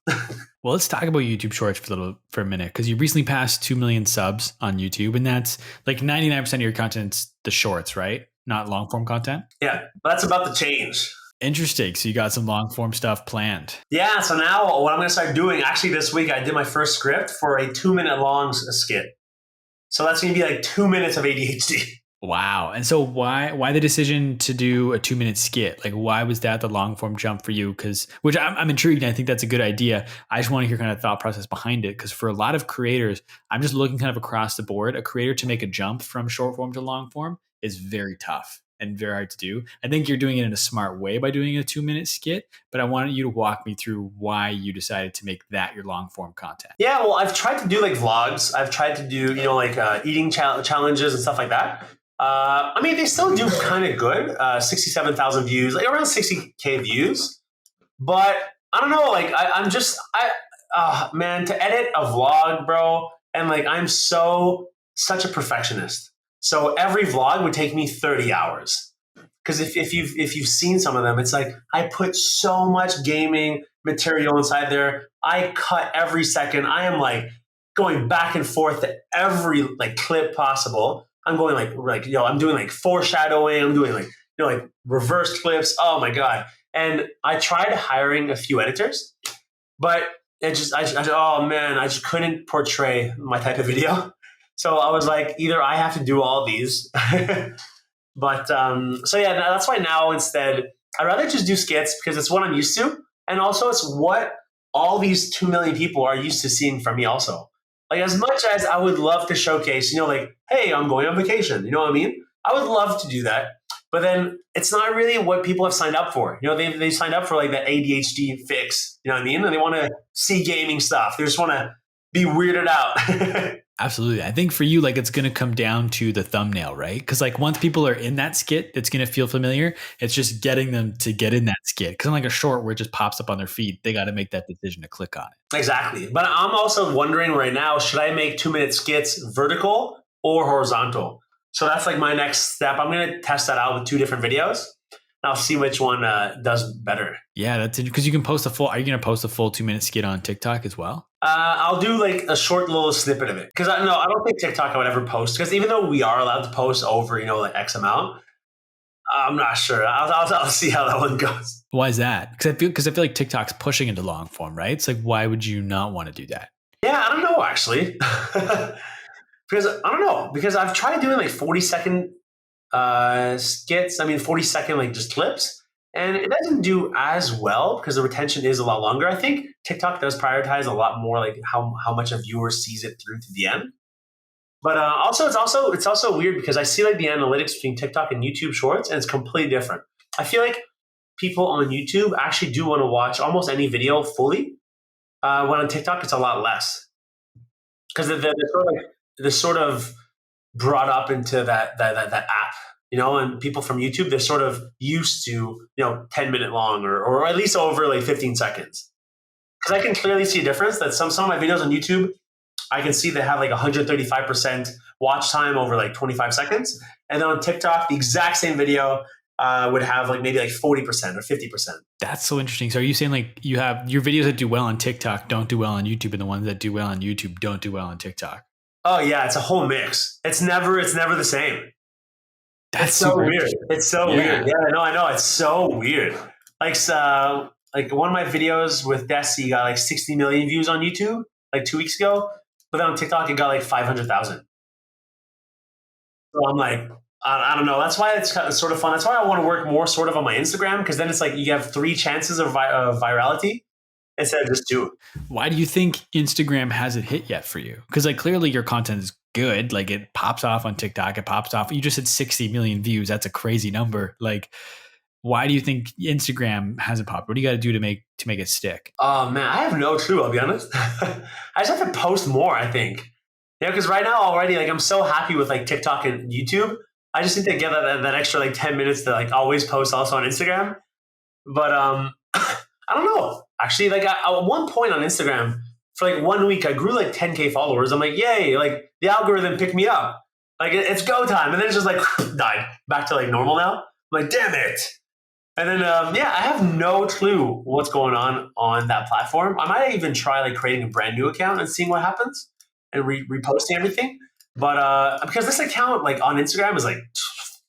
Speaker 2: Well, let's talk about YouTube Shorts for a minute because you recently passed 2 million subs on YouTube, and that's like 99% of your content's the shorts, right? Not long form content.
Speaker 1: Yeah, that's about to change.
Speaker 2: Interesting. So you got some long form stuff planned.
Speaker 1: Yeah. So now what I'm going to start doing, actually this week, I did my first script for a 2-minute long skit. So that's going to be like 2 minutes of ADHD.
Speaker 2: Wow. And so why the decision to do a 2-minute skit? Like why was that the long form jump for you? Which I'm intrigued. And I think that's a good idea. I just want to hear kind of thought process behind it. Because for a lot of creators, I'm just looking kind of across the board. A creator to make a jump from short form to long form is very tough and very hard to do. I think you're doing it in a smart way by doing a 2-minute skit, but I wanted you to walk me through why you decided to make that your long form content.
Speaker 1: Yeah, well, I've tried to do like vlogs. I've tried to do, eating challenges and stuff like that. I mean, they still do kind of good. 67,000 views, like around 60K views. But I don't know, like man, to edit a vlog, bro, and like I'm such a perfectionist. So every vlog would take me 30 hours. Because if you've seen some of them, it's like I put so much gaming material inside there. I cut every second. I am like going back and forth to every like clip possible. I'm going I'm doing like foreshadowing. I'm doing like reverse clips. Oh my God. And I tried hiring a few editors, but I just couldn't portray my type of video. So I was like, either I have to do all these, but so yeah, that's why now instead I'd rather just do skits because it's what I'm used to, and also it's what all these 2 million people are used to seeing from me. Also, like as much as I would love to showcase, like, hey, I'm going on vacation. You know what I mean? I would love to do that, but then it's not really what people have signed up for. They signed up for like that ADHD fix. You know what I mean? And they want to see gaming stuff. They just want to be weirded out.
Speaker 2: Absolutely. I think for you, like it's going to come down to the thumbnail, right? Because like once people are in that skit, it's going to feel familiar. It's just getting them to get in that skit. Because unlike a short where it just pops up on their feed, they got to make that decision to click on it.
Speaker 1: Exactly. But I'm also wondering right now, should I make 2-minute skits vertical or horizontal? So that's like my next step. I'm going to test that out with 2 different videos. And I'll see which one does better.
Speaker 2: Yeah, that's because you can post a full. Are you going to post a full 2-minute skit on TikTok as well?
Speaker 1: I'll do like a short little snippet of it because I don't think TikTok I would ever post because even though we are allowed to post over like X amount, I'm not sure. I'll see how that one goes.
Speaker 2: Why is that? Because I feel like TikTok's pushing into long form, right? It's like why would you not want to do that?
Speaker 1: Yeah, I don't know actually. Because I don't know because I've tried doing like 40-second skits. I mean 40-second like just clips. And it doesn't do as well because the retention is a lot longer. I think TikTok does prioritize a lot more like how much a viewer sees it through to the end. But also it's also weird because I see like the analytics between TikTok and YouTube Shorts, and it's completely different. I feel like people on YouTube actually do want to watch almost any video fully. When on TikTok, it's a lot less because they're sort of brought up into that app. And people from YouTube, they're sort of used to, 10-minute long or at least over like 15 seconds. Because I can clearly see a difference that some of my videos on YouTube, I can see they have like 135% watch time over like 25 seconds. And then on TikTok, the exact same video would have like maybe like 40% or 50%.
Speaker 2: That's so interesting. So are you saying like you have your videos that do well on TikTok don't do well on YouTube, and the ones that do well on YouTube don't do well on TikTok?
Speaker 1: Oh yeah, it's a whole mix. It's never the same.
Speaker 2: That's
Speaker 1: so weird. It's so weird. Yeah, I know. It's so weird. Like one of my videos with Desi got like 60 million views on YouTube like 2 weeks ago, but then on TikTok it got like 500,000. So I'm like, I don't know. That's why it's sort of fun. That's why I want to work more sort of on my Instagram because then it's like you have 3 chances of virality instead of just 2.
Speaker 2: Why do you think Instagram hasn't hit yet for you? Because like clearly your content is good. Like it pops off on TikTok. It pops off. You just had 60 million views. That's a crazy number. Like, why do you think Instagram hasn't popped? What do you got to do to make it stick?
Speaker 1: Oh man, I have no clue. I'll be honest. I just have to post more. I think. Yeah, because right now already, like I'm so happy with like TikTok and YouTube. I just need to get that extra like 10 minutes to like always post also on Instagram. But I don't know. Actually, like at one point on Instagram, for like 1 week, I grew like 10K followers. I'm like, yay, like the algorithm picked me up. Like it's go time. And then it's just like died back to like normal now. I'm like, damn it. And then, I have no clue what's going on that platform. I might even try like creating a brand new account and seeing what happens and reposting everything. But because this account like on Instagram is like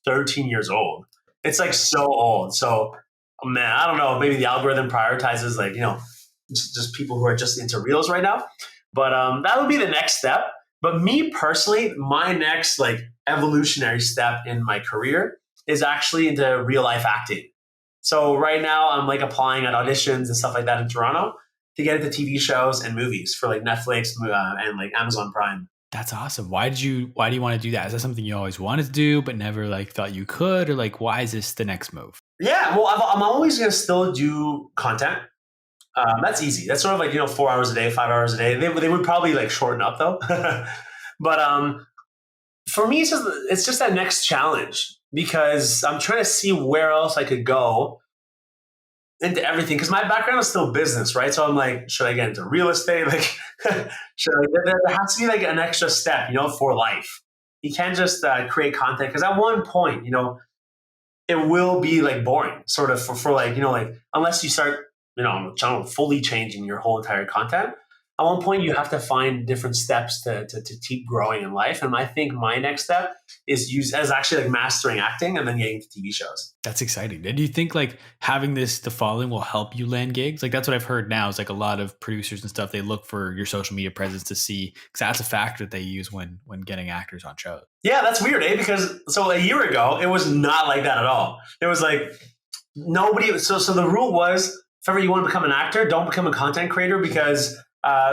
Speaker 1: 13 years old. It's like so old. So, man, I don't know. Maybe the algorithm prioritizes like, just people who are just into reels right now. But that would be the next step. But me personally, my next like evolutionary step in my career is actually into real life acting. So right now I'm like applying at auditions and stuff like that in Toronto to get into TV shows and movies for like Netflix and like Amazon Prime.
Speaker 2: That's awesome. Why do you want to do that? Is that something you always wanted to do but never like thought you could, or like why is this the next move?
Speaker 1: Yeah, well, I'm always gonna still do content. That's easy. That's sort of like 4 hours a day, 5 hours a day. They would probably like shorten up though. But for me, it's just that next challenge because I'm trying to see where else I could go into everything. Because my background is still business, right? So I'm like, should I get into real estate? Like, there has to be like an extra step, for life. You can't just create content because at one point, it will be like boring, sort of for like like unless you start fully changing your whole entire content. At one point, you have to find different steps to keep growing in life. And I think my next step is actually like mastering acting and then getting to TV shows.
Speaker 2: That's exciting. And do you think like having the following will help you land gigs? Like that's what I've heard now is like a lot of producers and stuff, they look for your social media presence to see, because that's a factor that they use when getting actors on shows.
Speaker 1: Yeah, that's weird, Because so a year ago, it was not like that at all. It was like nobody. So the rule was, if ever you want to become an actor, don't become a content creator because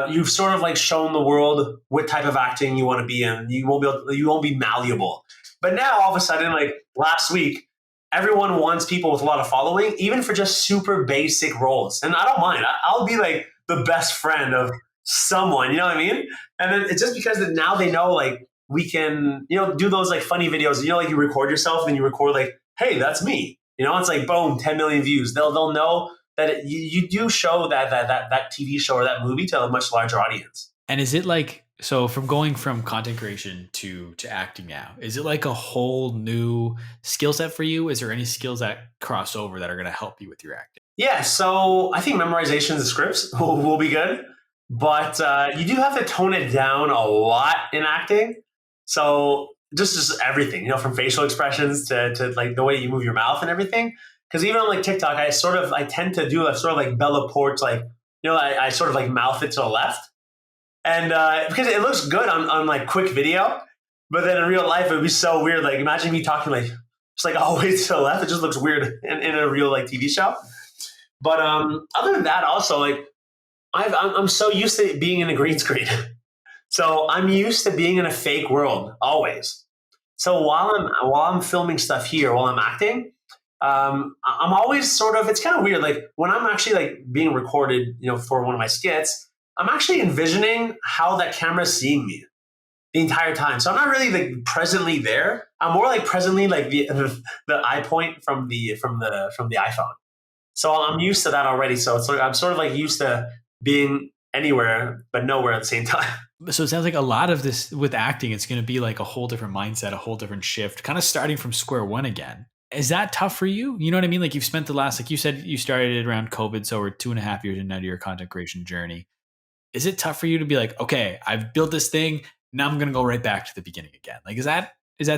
Speaker 1: you've sort of like shown the world what type of acting you want to be in. You won't be malleable. But now all of a sudden, like last week, everyone wants people with a lot of following, even for just super basic roles. And I don't mind. I'll be like the best friend of someone, you know what I mean? And then it's just because that now they know like we can, do those like funny videos, like you record yourself and you record like, hey, that's me. It's like boom, 10 million views. They'll know that you do show that TV show or that movie to a much larger audience.
Speaker 2: And is it like, so from going from content creation to acting now, is it like a whole new skill set for you? Is there any skills that cross over that are going to help you with your acting?
Speaker 1: Yeah, so I think memorization of the scripts will be good, but you do have to tone it down a lot in acting. So just everything, from facial expressions to like the way you move your mouth and everything. Because even on like TikTok, I tend to do a sort of like Bella Porch, like I sort of like mouth it to the left, and because it looks good on like quick video, but then in real life it would be so weird. Like imagine me talking like just like always to the left. It just looks weird in a real like TV show. But other than that, also like I'm so used to being in a green screen, so I'm used to being in a fake world always. So while I'm filming stuff here, while I'm acting, I'm always sort of, it's kind of weird. Like when I'm actually like being recorded, for one of my skits, I'm actually envisioning how that camera's seeing me the entire time. So I'm not really like presently there. I'm more like presently like the eye point from the iPhone. So I'm used to that already. So it's like I'm sort of like used to being anywhere but nowhere at the same time.
Speaker 2: So it sounds like a lot of this with acting, it's going to be like a whole different mindset, a whole different shift, kind of starting from square one again. Is that tough for you? You know what I mean? Like you've spent the last, like you said, you started around COVID. So we're 2.5 years into your content creation journey. Is it tough for you to be like, okay, I've built this thing. Now I'm going to go right back to the beginning again. Like, is that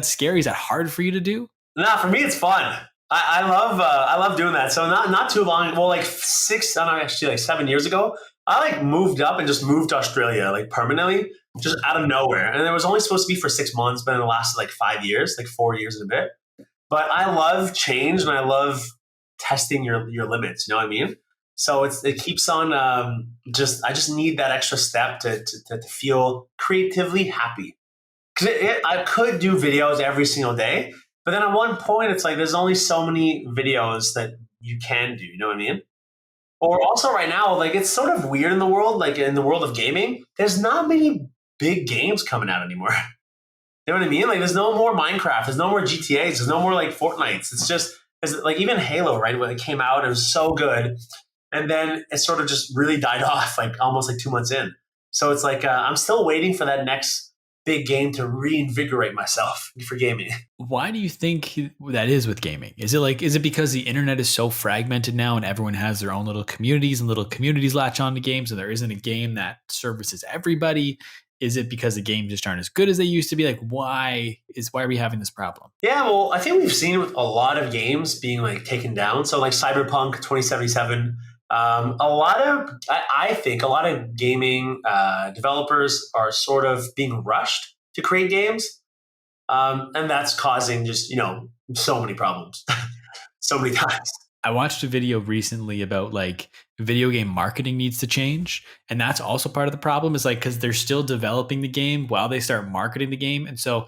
Speaker 2: scary? Is that hard for you to do?
Speaker 1: Nah, for me, it's fun. I love doing that. So not too long. Well, like actually like 7 years ago, I like moved up and just moved to Australia like permanently, just out of nowhere. And it was only supposed to be for 6 months, but it lasted like 5 years, like 4 years and a bit. But I love change and I love testing your limits. You know what I mean? So it keeps on. I just need that extra step to feel creatively happy. Because I could do videos every single day, but then at one point it's like there's only so many videos that you can do. You know what I mean? Or also right now, like it's sort of weird in the world, like in the world of gaming, there's not many big games coming out anymore. You know what I mean? Like there's no more Minecraft, there's no more GTAs, there's no more like Fortnites. It's like even Halo, right? When it came out, it was so good. And then it sort of just really died off like almost like 2 months in. So it's like I'm still waiting for that next big game to reinvigorate myself for gaming.
Speaker 2: Why do you think that is with gaming? Is it because the internet is so fragmented now and everyone has their own little communities and little communities latch on to games and there isn't a game that services everybody? Is it because the games just aren't as good as they used to be? Like, why are we having this problem?
Speaker 1: Yeah, well, I think we've seen with a lot of games being like taken down. So like Cyberpunk 2077, I think a lot of gaming developers are sort of being rushed to create games. And that's causing just, so many problems, so many times.
Speaker 2: I watched a video recently about like video game marketing needs to change. And that's also part of the problem is like, because they're still developing the game while they start marketing the game. And so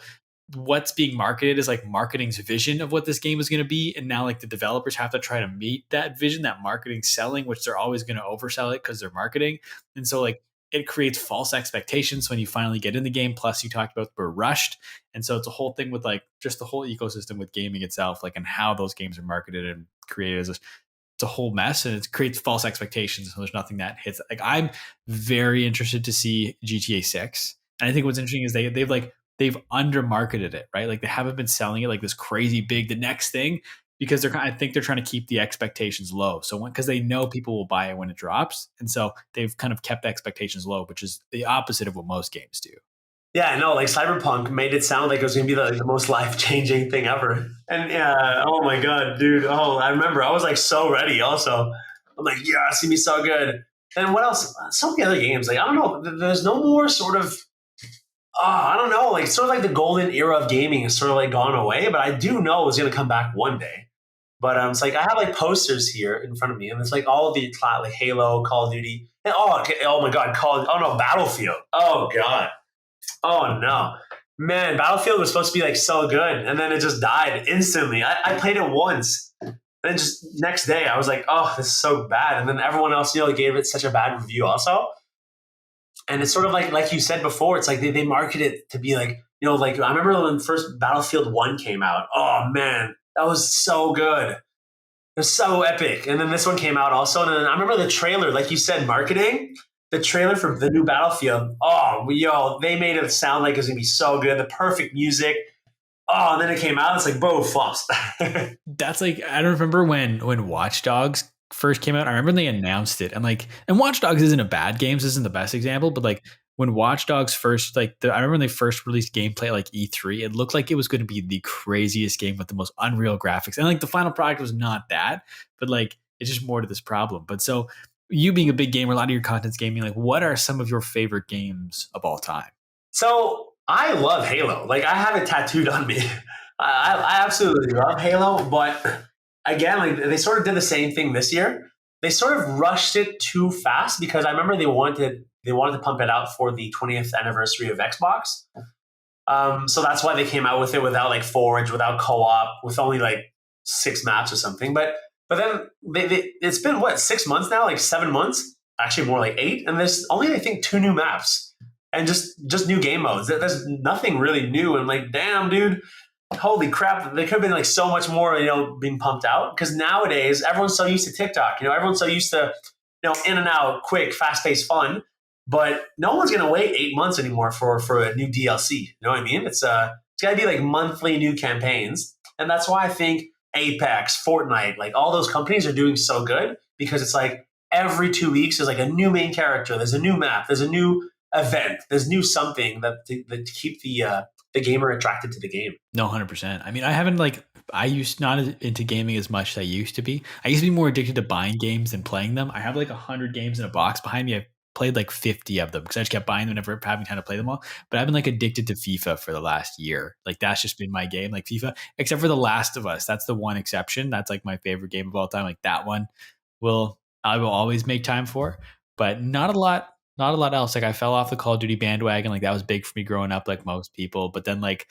Speaker 2: what's being marketed is like marketing's vision of what this game is going to be. And now like the developers have to try to meet that vision, that marketing selling, which they're always going to oversell it because they're marketing. And so like it creates false expectations when you finally get in the game. Plus you talked about we're rushed. And so it's a whole thing with like just the whole ecosystem with gaming itself, like and how those games are marketed and created as it's a whole mess and it creates false expectations. So there's nothing that hits. Like I'm very interested to see GTA 6. And I think what's interesting is they've under marketed it, right? Like they haven't been selling it like this crazy big, the next thing, because I think they're trying to keep the expectations low. So because they know people will buy it when it drops. And so they've kind of kept the expectations low, which is the opposite of what most games do.
Speaker 1: Yeah, no, like Cyberpunk made it sound like it was going to be the most life-changing thing ever. And yeah, oh my God, dude. Oh, I remember. I was like so ready also. I'm like, yeah, it's going to be so good. And what else? So many other games. Like, I don't know. There's no more sort of, I don't know. Like, sort of like the golden era of gaming is sort of like gone away. But I do know it's going to come back one day. But it's like I have like posters here in front of me. And it's like all of the like Halo, Call of Duty. And oh my God, Battlefield. Oh God. Oh no, man! Battlefield was supposed to be like so good, and then it just died instantly. I played it once, then just next day I was like, "Oh, this is so bad." And then everyone else, gave it such a bad review. Also, And it's sort of like you said before, it's like they market it to be like, like I remember when first Battlefield 1 came out. Oh man, that was so good. It was so epic. And then this one came out also. And then I remember the trailer, like you said, marketing, the trailer for the new Battlefield. Oh, they made it sound like it was going to be so good. The perfect music. Oh, and then it came out. It's like, boom, flops.
Speaker 2: That's like, I don't remember when Watch Dogs first came out. I remember they announced it, and Watch Dogs isn't a bad game. This isn't the best example, but like when Watch Dogs first, I remember when they first released gameplay at like E3, it looked like it was going to be the craziest game with the most unreal graphics, and like the final product was not that, but like it's just more to this problem. But so you being a big gamer, a lot of your content's gaming. Like, what are some of your favorite games of all time?
Speaker 1: So I love Halo. Like I have it tattooed on me. I absolutely love Halo, but again, like they sort of did the same thing this year. They sort of rushed it too fast because I remember they wanted to pump it out for the 20th anniversary of Xbox. So that's why they came out with it without like Forge, without co-op, with only like 6 maps or something. But then it's been what, 6 months now, like 7 months, actually more like 8, and there's only I think 2 new maps and just new game modes. There's nothing really new. And I'm like, damn, dude, holy crap! There could have been like so much more, being pumped out because nowadays everyone's so used to TikTok. Everyone's so used to, in and out, quick, fast paced fun. But no one's gonna wait 8 months anymore for a new DLC. You know what I mean? It's gotta be like monthly new campaigns, and that's why I think Apex, Fortnite, like all those companies are doing so good because it's like every 2 weeks there's like a new main character, there's a new map, there's a new event, there's new something that to keep the gamer attracted to the game.
Speaker 2: No, 100%. I mean, I haven't I used not into gaming as much as I used to be. I used to be more addicted to buying games than playing them. I have like 100 games in a box behind me. I've played like 50 of them because I just kept buying them, never having time to play them all. But I've been like addicted to FIFA for the last year. Like that's just been my game, like FIFA, except for The Last of Us. That's the one exception. That's like my favorite game of all time. Like that one I will always make time for, but not a lot else. Like I fell off the Call of Duty bandwagon. Like that was big for me growing up, like most people. But then like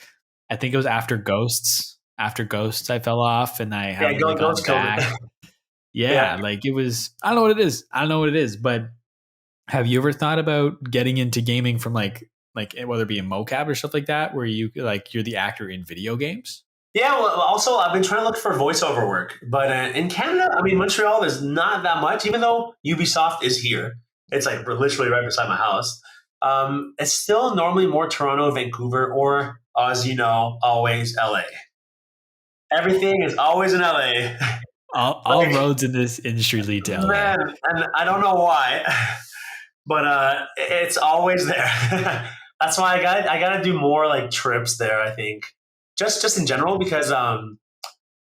Speaker 2: I think it was after Ghosts. After Ghosts, I fell off, and I haven't really gone back. Yeah, like it was. I don't know what it is. I don't know what it is. But have you ever thought about getting into gaming from like whether it be a mocap or stuff like that, where you're the actor in video games?
Speaker 1: Yeah, well, also I've been trying to look for voiceover work, but in Canada, I mean Montreal, there's not that much. Even though Ubisoft is here, it's like literally right beside my house. It's still normally more Toronto, Vancouver, or as you know, always LA. Everything is always in LA.
Speaker 2: All roads in this industry lead to LA.
Speaker 1: Man, and I don't know why, but it's always there. That's why I gotta do more like trips there. I think just in general because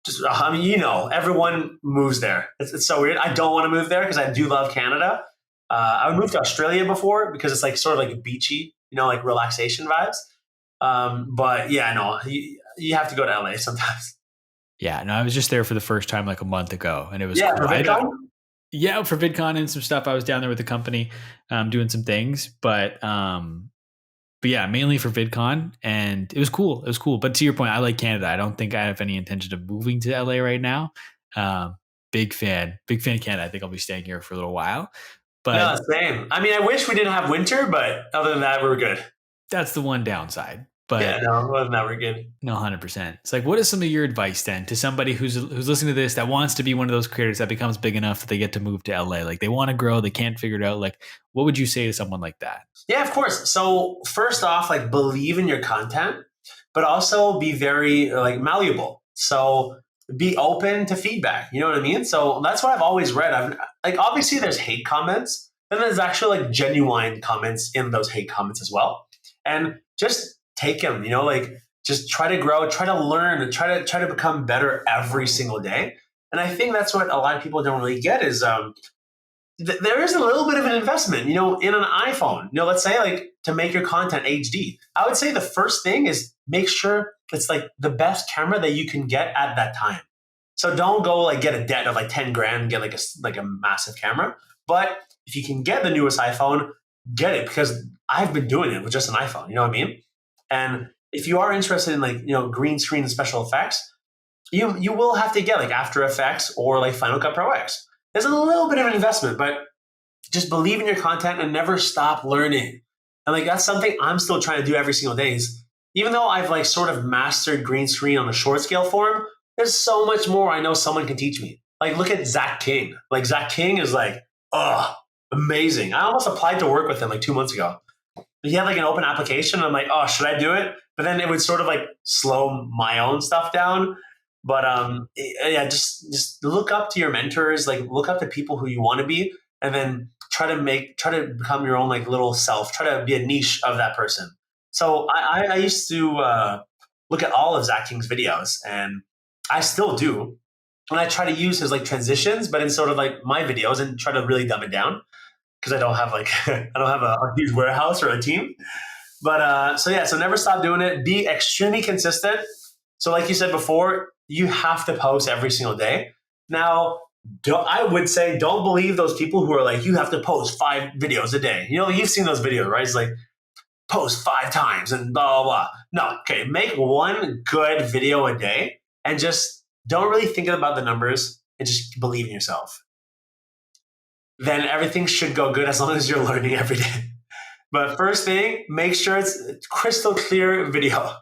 Speaker 1: just I mean everyone moves there. It's so weird. I don't want to move there because I do love Canada. I would move to Australia before because it's like sort of like a beachy, like relaxation vibes. But yeah, no, you have to go to LA sometimes.
Speaker 2: Yeah, no, I was just there for the first time like a month ago, and it was
Speaker 1: Yeah,
Speaker 2: cool.
Speaker 1: for VidCon?
Speaker 2: Yeah, for VidCon and some stuff. I was down there with the company, doing some things, but yeah, mainly for VidCon, and it was cool. It was cool. But to your point, I like Canada. I don't think I have any intention of moving to LA right now. Big fan of Canada. I think I'll be staying here for a little while. But
Speaker 1: no, same. I mean, I wish we didn't have winter, but other than that, we're good.
Speaker 2: That's the one downside. But
Speaker 1: yeah, no, other than that, we're good.
Speaker 2: No, 100%. It's like, what is some of your advice then to somebody who's listening to this that wants to be one of those creators that becomes big enough that they get to move to LA? Like they want to grow, they can't figure it out. Like, what would you say to someone like that?
Speaker 1: Yeah, of course. So first off, like believe in your content, but also be very like malleable. So be open to feedback. You know what I mean? So that's what I've always read. Like obviously there's hate comments, then there's actually like genuine comments in those hate comments as well. And just take them, like just try to grow, try to learn, and try to become better every single day. And I think that's what a lot of people don't really get is there is a little bit of an investment, in an iPhone. Let's say like to make your content HD. I would say the first thing is make sure it's like the best camera that you can get at that time. So don't go like get a debt of like 10 grand and get like a massive camera. But if you can get the newest iPhone, get it because I've been doing it with just an iPhone. You know what I mean? And if you are interested in like, green screen and special effects, you will have to get like After Effects or like Final Cut Pro X. There's a little bit of an investment, but just believe in your content and never stop learning. And like that's something I'm still trying to do every single day. Is even though I've like sort of mastered green screen on the short scale form, there's so much more I know someone can teach me. Like look at Zach King. Like Zach King is like, oh, amazing. I almost applied to work with him like 2 months ago. He had like an open application. And I'm like, oh, should I do it? But then it would sort of like slow my own stuff down. But yeah, just look up to your mentors, like look up to people who you want to be, and then try to become your own like little self. Try to be a niche of that person. So I used to look at all of Zach King's videos, and I still do. And I try to use his like transitions, but in sort of like my videos, and try to really dumb it down because I don't have like I don't have a huge warehouse or a team. But so yeah, so never stop doing it. Be extremely consistent. So like you said before, you have to post every single day. Now, I would say don't believe those people who are like, you have to post 5 videos a day. You know, you've seen those videos, right? It's like post 5 times and blah, blah, blah. No, okay, make one good video a day and just don't really think about the numbers and just believe in yourself. Then everything should go good as long as you're learning every day. But first thing, make sure it's crystal clear video.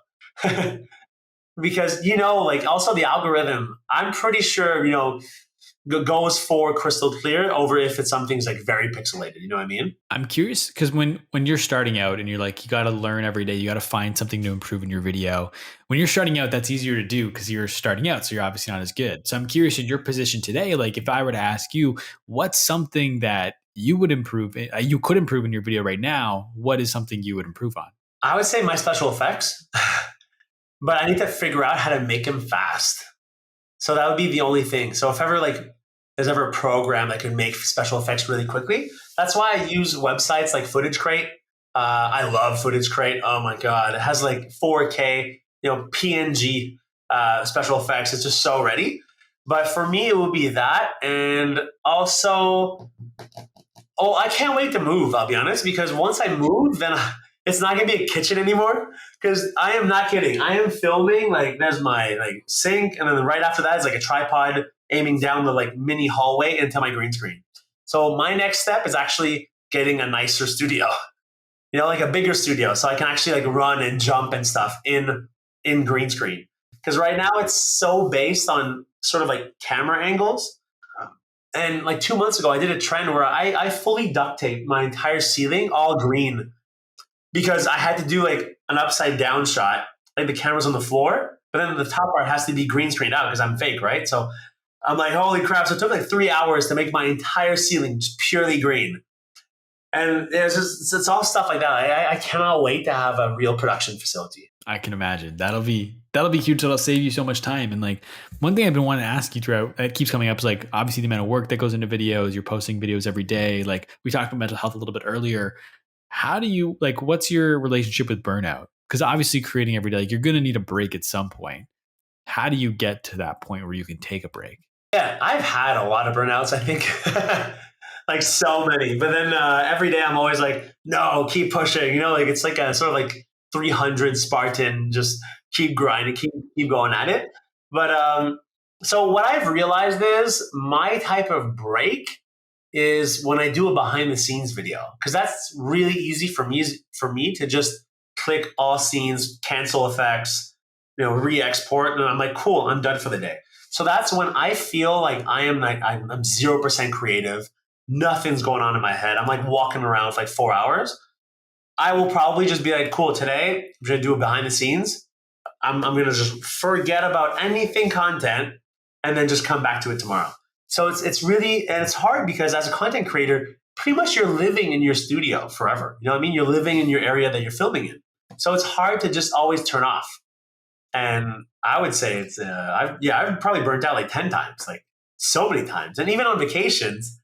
Speaker 1: Because, you know, like also the algorithm, I'm pretty sure, you know, goes for crystal clear over if it's something's like very pixelated. You know what I mean?
Speaker 2: I'm curious because when you're starting out and you're like, you got to learn every day, you got to find something to improve in your video. When you're starting out, that's easier to do because you're starting out, so you're obviously not as good. So I'm curious in your position today, like if I were to ask you, what's something that you would improve, you could improve in your video right now, what is something you would improve on?
Speaker 1: I would say my special effects, but I need to figure out how to make them fast. So that would be the only thing. So if ever like there's ever a program that could make special effects really quickly, that's why I use websites like Footage Crate. I love Footage Crate. Oh my god, it has like 4K, you know, PNG special effects. It's just so ready. But for me, it would be that, and also, oh, I can't wait to move. I'll be honest, because once I move, then it's not gonna be a kitchen anymore. Because I am not kidding. I am filming like there's my like sink, and then right after that is like a tripod aiming down the like mini hallway into my green screen. So my next step is actually getting a nicer studio, you know, like a bigger studio, so I can actually like run and jump and stuff in green screen. Because right now it's so based on sort of like camera angles. And like 2 months ago, I did a trend where I fully duct taped my entire ceiling all green because I had to do like an upside down shot, like the camera's on the floor, but then the top part has to be green screened out because I'm fake, right? So I'm like, holy crap. So it took like 3 hours to make my entire ceiling just purely green. And it's all stuff like that. I cannot wait to have a real production facility.
Speaker 2: I can imagine that'll be huge. That'll save you so much time. And like one thing I've been wanting to ask you throughout, it keeps coming up, is like obviously the amount of work that goes into videos. You're posting videos every day. Like we talked about mental health a little bit earlier. How do you like? What's your relationship with burnout? Because obviously creating every day, like you're going to need a break at some point. How do you get to that point where you can take a break?
Speaker 1: Yeah, I've had a lot of burnouts, I think. Like so many. But then every day I'm always like, no, keep pushing. You know, like it's like a sort of like 300 Spartan, just keep grinding, keep going at it. But so what I've realized is my type of break is when I do a behind the scenes video, because that's really easy for me to just click all scenes, cancel effects, you know, re-export, and I'm like, cool, I'm done for the day. So that's when I feel like I'm 0% creative. Nothing's going on in my head. I'm like walking around for like 4 hours. I will probably just be like, cool, today I'm going to do it behind the scenes. I'm going to just forget about anything content and then just come back to it tomorrow. So it's really, and it's hard because as a content creator, pretty much you're living in your studio forever. You know what I mean? You're living in your area that you're filming in. So it's hard to just always turn off. And I would say it's, I've probably burnt out like 10 times, like so many times. And even on vacations,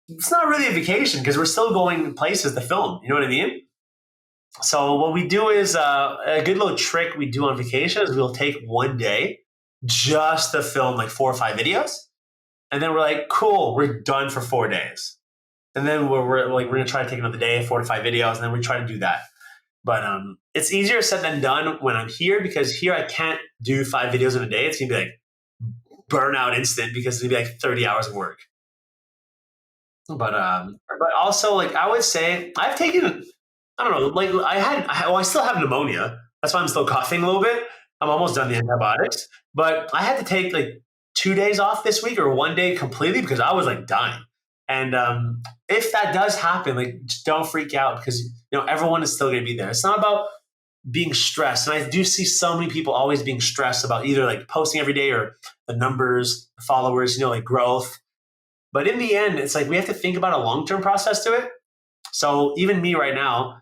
Speaker 1: it's not really a vacation because we're still going places to film. You know what I mean? So what we do is a good little trick we do on vacation is we'll take one day just to film like 4 or 5 videos. And then we're like, cool, we're done for 4 days. And then we're going to try to take another day, 4 to 5 videos, and then we try to do that. But it's easier said than done when I'm here, because here I can't do 5 videos in a day. It's going to be like burnout instant because it's going to be like 30 hours of work. But also, like I would say, I don't know, like I still have pneumonia. That's why I'm still coughing a little bit. I'm almost done the antibiotics, but I had to take like 2 days off this week or one day completely because I was like dying. And if that does happen, like just don't freak out because everyone is still going to be there. It's not about being stressed, and I do see so many people always being stressed about either like posting every day or the numbers, the followers, like growth. But in the end, it's like we have to think about a long term process to it. So even me right now,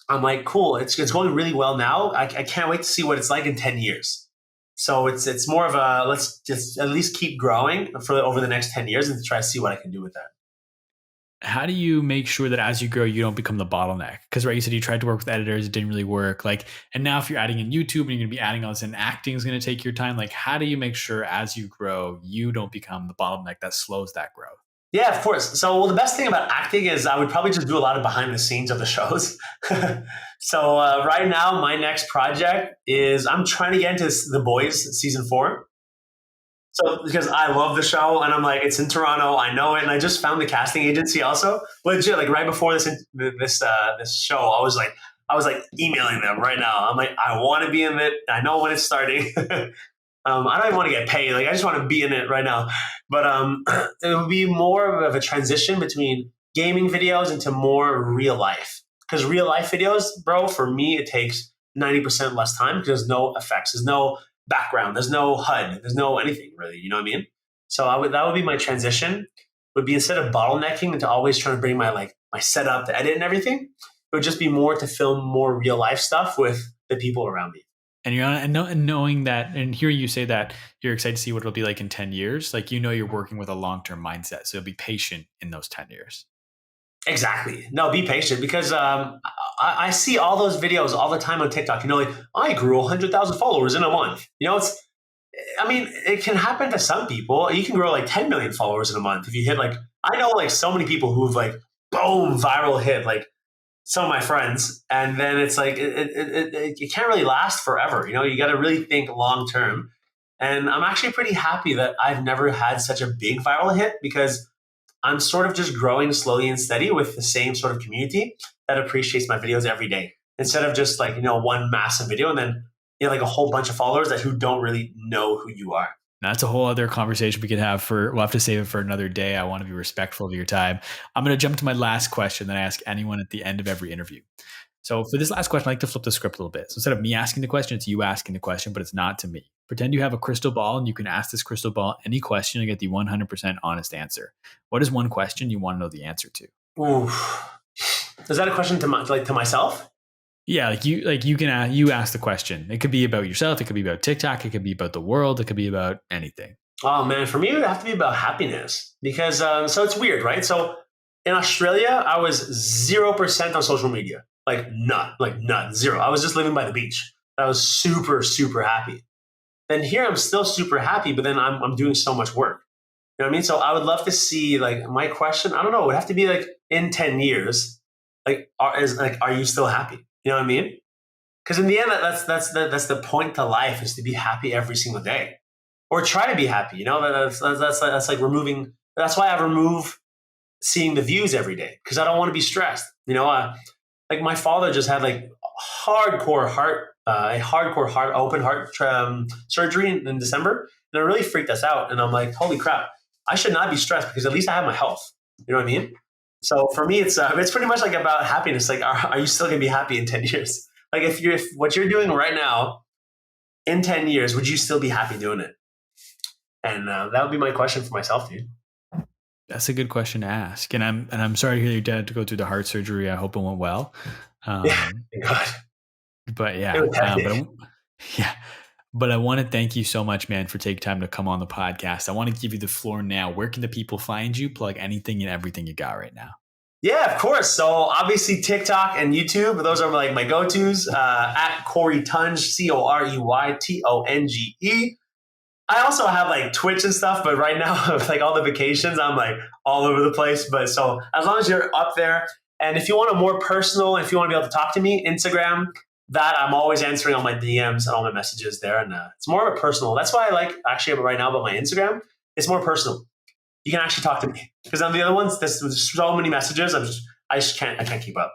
Speaker 1: I'm like, cool, it's going really well now. I can't wait to see what it's like in 10 years. So it's more of a let's just at least keep growing for over the next 10 years and to try to see what I can do with that.
Speaker 2: How do you make sure that as you grow, you don't become the bottleneck? Because right, you said you tried to work with editors, it didn't really work. Like, and now if you're adding in YouTube and you're going to be adding all this, and acting is going to take your time. Like, how do you make sure as you grow, you don't become the bottleneck that slows that growth?
Speaker 1: Yeah, of course. So, well, the best thing about acting is I would probably just do a lot of behind the scenes of the shows. So, right now, my next project is I'm trying to get into The Boys season 4. So, because I love the show and I'm like, it's in Toronto, I know it, and I just found the casting agency also. Legit, like right before this show, I was like emailing them right now. I'm like, I want to be in it. I know when it's starting. I don't even want to get paid. Like I just want to be in it right now. But it would be more of a transition between gaming videos into more real life. Because real life videos, bro, for me, it takes 90% less time because there's no effects, there's no background, there's no HUD, there's no anything really. You know what I mean? So that would be my transition. Would be instead of bottlenecking into always trying to bring my setup, the edit, and everything, it would just be more to film more real life stuff with the people around me.
Speaker 2: And you're on, and knowing that, and hearing you say that you're excited to see what it'll be like in 10 years, like, you're working with a long-term mindset. So be patient in those 10 years.
Speaker 1: Exactly. No, be patient because I see all those videos all the time on TikTok. Like I grew 100,000 followers in a month. I mean, it can happen to some people. You can grow like 10 million followers in a month if you hit like. I know like so many people who've like boom viral hit like some of my friends, and then it's like it can't really last forever. You got to really think long term. And I'm actually pretty happy that I've never had such a big viral hit because I'm sort of just growing slowly and steady with the same sort of community that appreciates my videos every day instead of just like, one massive video and then, like a whole bunch of followers who don't really know who you are.
Speaker 2: That's a whole other conversation we could have we'll have to save it for another day. I want to be respectful of your time. I'm going to jump to my last question that I ask anyone at the end of every interview. So for this last question, I like to flip the script a little bit. So instead of me asking the question, it's you asking the question, but it's not to me. Pretend you have a crystal ball and you can ask this crystal ball any question and get the 100% honest answer. What is one question you want to know the answer to?
Speaker 1: Oof. Is that a question to myself?
Speaker 2: Yeah, you ask the question. It could be about yourself. It could be about TikTok. It could be about the world. It could be about anything.
Speaker 1: Oh man, for me it would have to be about happiness because so it's weird, right? So in Australia, I was 0% on social media, like none, zero. I was just living by the beach. I was super super happy. Then here I'm still super happy, but then I'm doing so much work. You know what I mean? So I would love to see like my question. I don't know. It would have to be like in 10 years, are you still happy? You know what I mean? Because in the end, that's the point to life is to be happy every single day, or try to be happy. That's like removing. That's why I remove seeing the views every day because I don't want to be stressed. Like my father just had like hardcore heart open heart surgery in December, and it really freaked us out. And I'm like, holy crap, I should not be stressed because at least I have my health. You know what I mean? So for me, it's pretty much like about happiness. Like, are you still gonna be happy in 10 years? Like, if what you're doing right now in 10 years, would you still be happy doing it? And that would be my question for myself, dude.
Speaker 2: That's a good question to ask. And I'm sorry to hear your dad to go through the heart surgery. I hope it went well.
Speaker 1: Yeah, thank God.
Speaker 2: But yeah, but I want to thank you so much, man, for taking time to come on the podcast. I want to give you the floor now. Where can the people find you? Plug anything and everything you got right now.
Speaker 1: Yeah, of course. So obviously TikTok and YouTube, those are like my go-tos. At Corey Tonge, COREYTONGE. I also have like Twitch and stuff, but right now with like all the vacations, I'm like all over the place. But so as long as you're up there, and if you want a more personal, if you want to be able to talk to me, Instagram, that I'm always answering all my DMs and all my messages there. And it's more of a personal. That's why I like actually right now about my Instagram. It's more personal. You can actually talk to me because on the other ones, there's so many messages. I just can't keep up.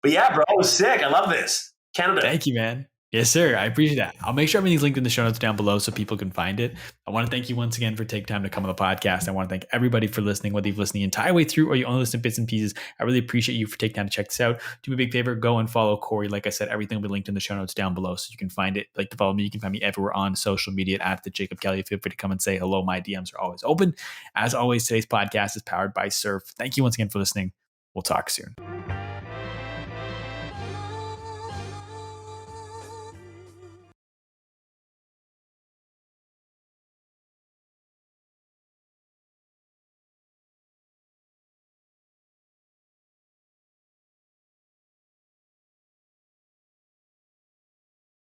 Speaker 1: But yeah, bro, it was sick. I love this. Canada.
Speaker 2: Thank you, man. Yes, sir. I appreciate that. I'll make sure everything's linked in the show notes down below so people can find it. I want to thank you once again for taking time to come on the podcast. I want to thank everybody for listening, whether you've listened the entire way through or you only listen to bits and pieces. I really appreciate you for taking time to check this out. Do me a big favor, go and follow Corey. Like I said, everything will be linked in the show notes down below so you can find it. Like to follow me, you can find me everywhere on social media at the Jacob Kelly. Feel free to come and say hello. My DMs are always open. As always, today's podcast is powered by Surf. Thank you once again for listening. We'll talk soon.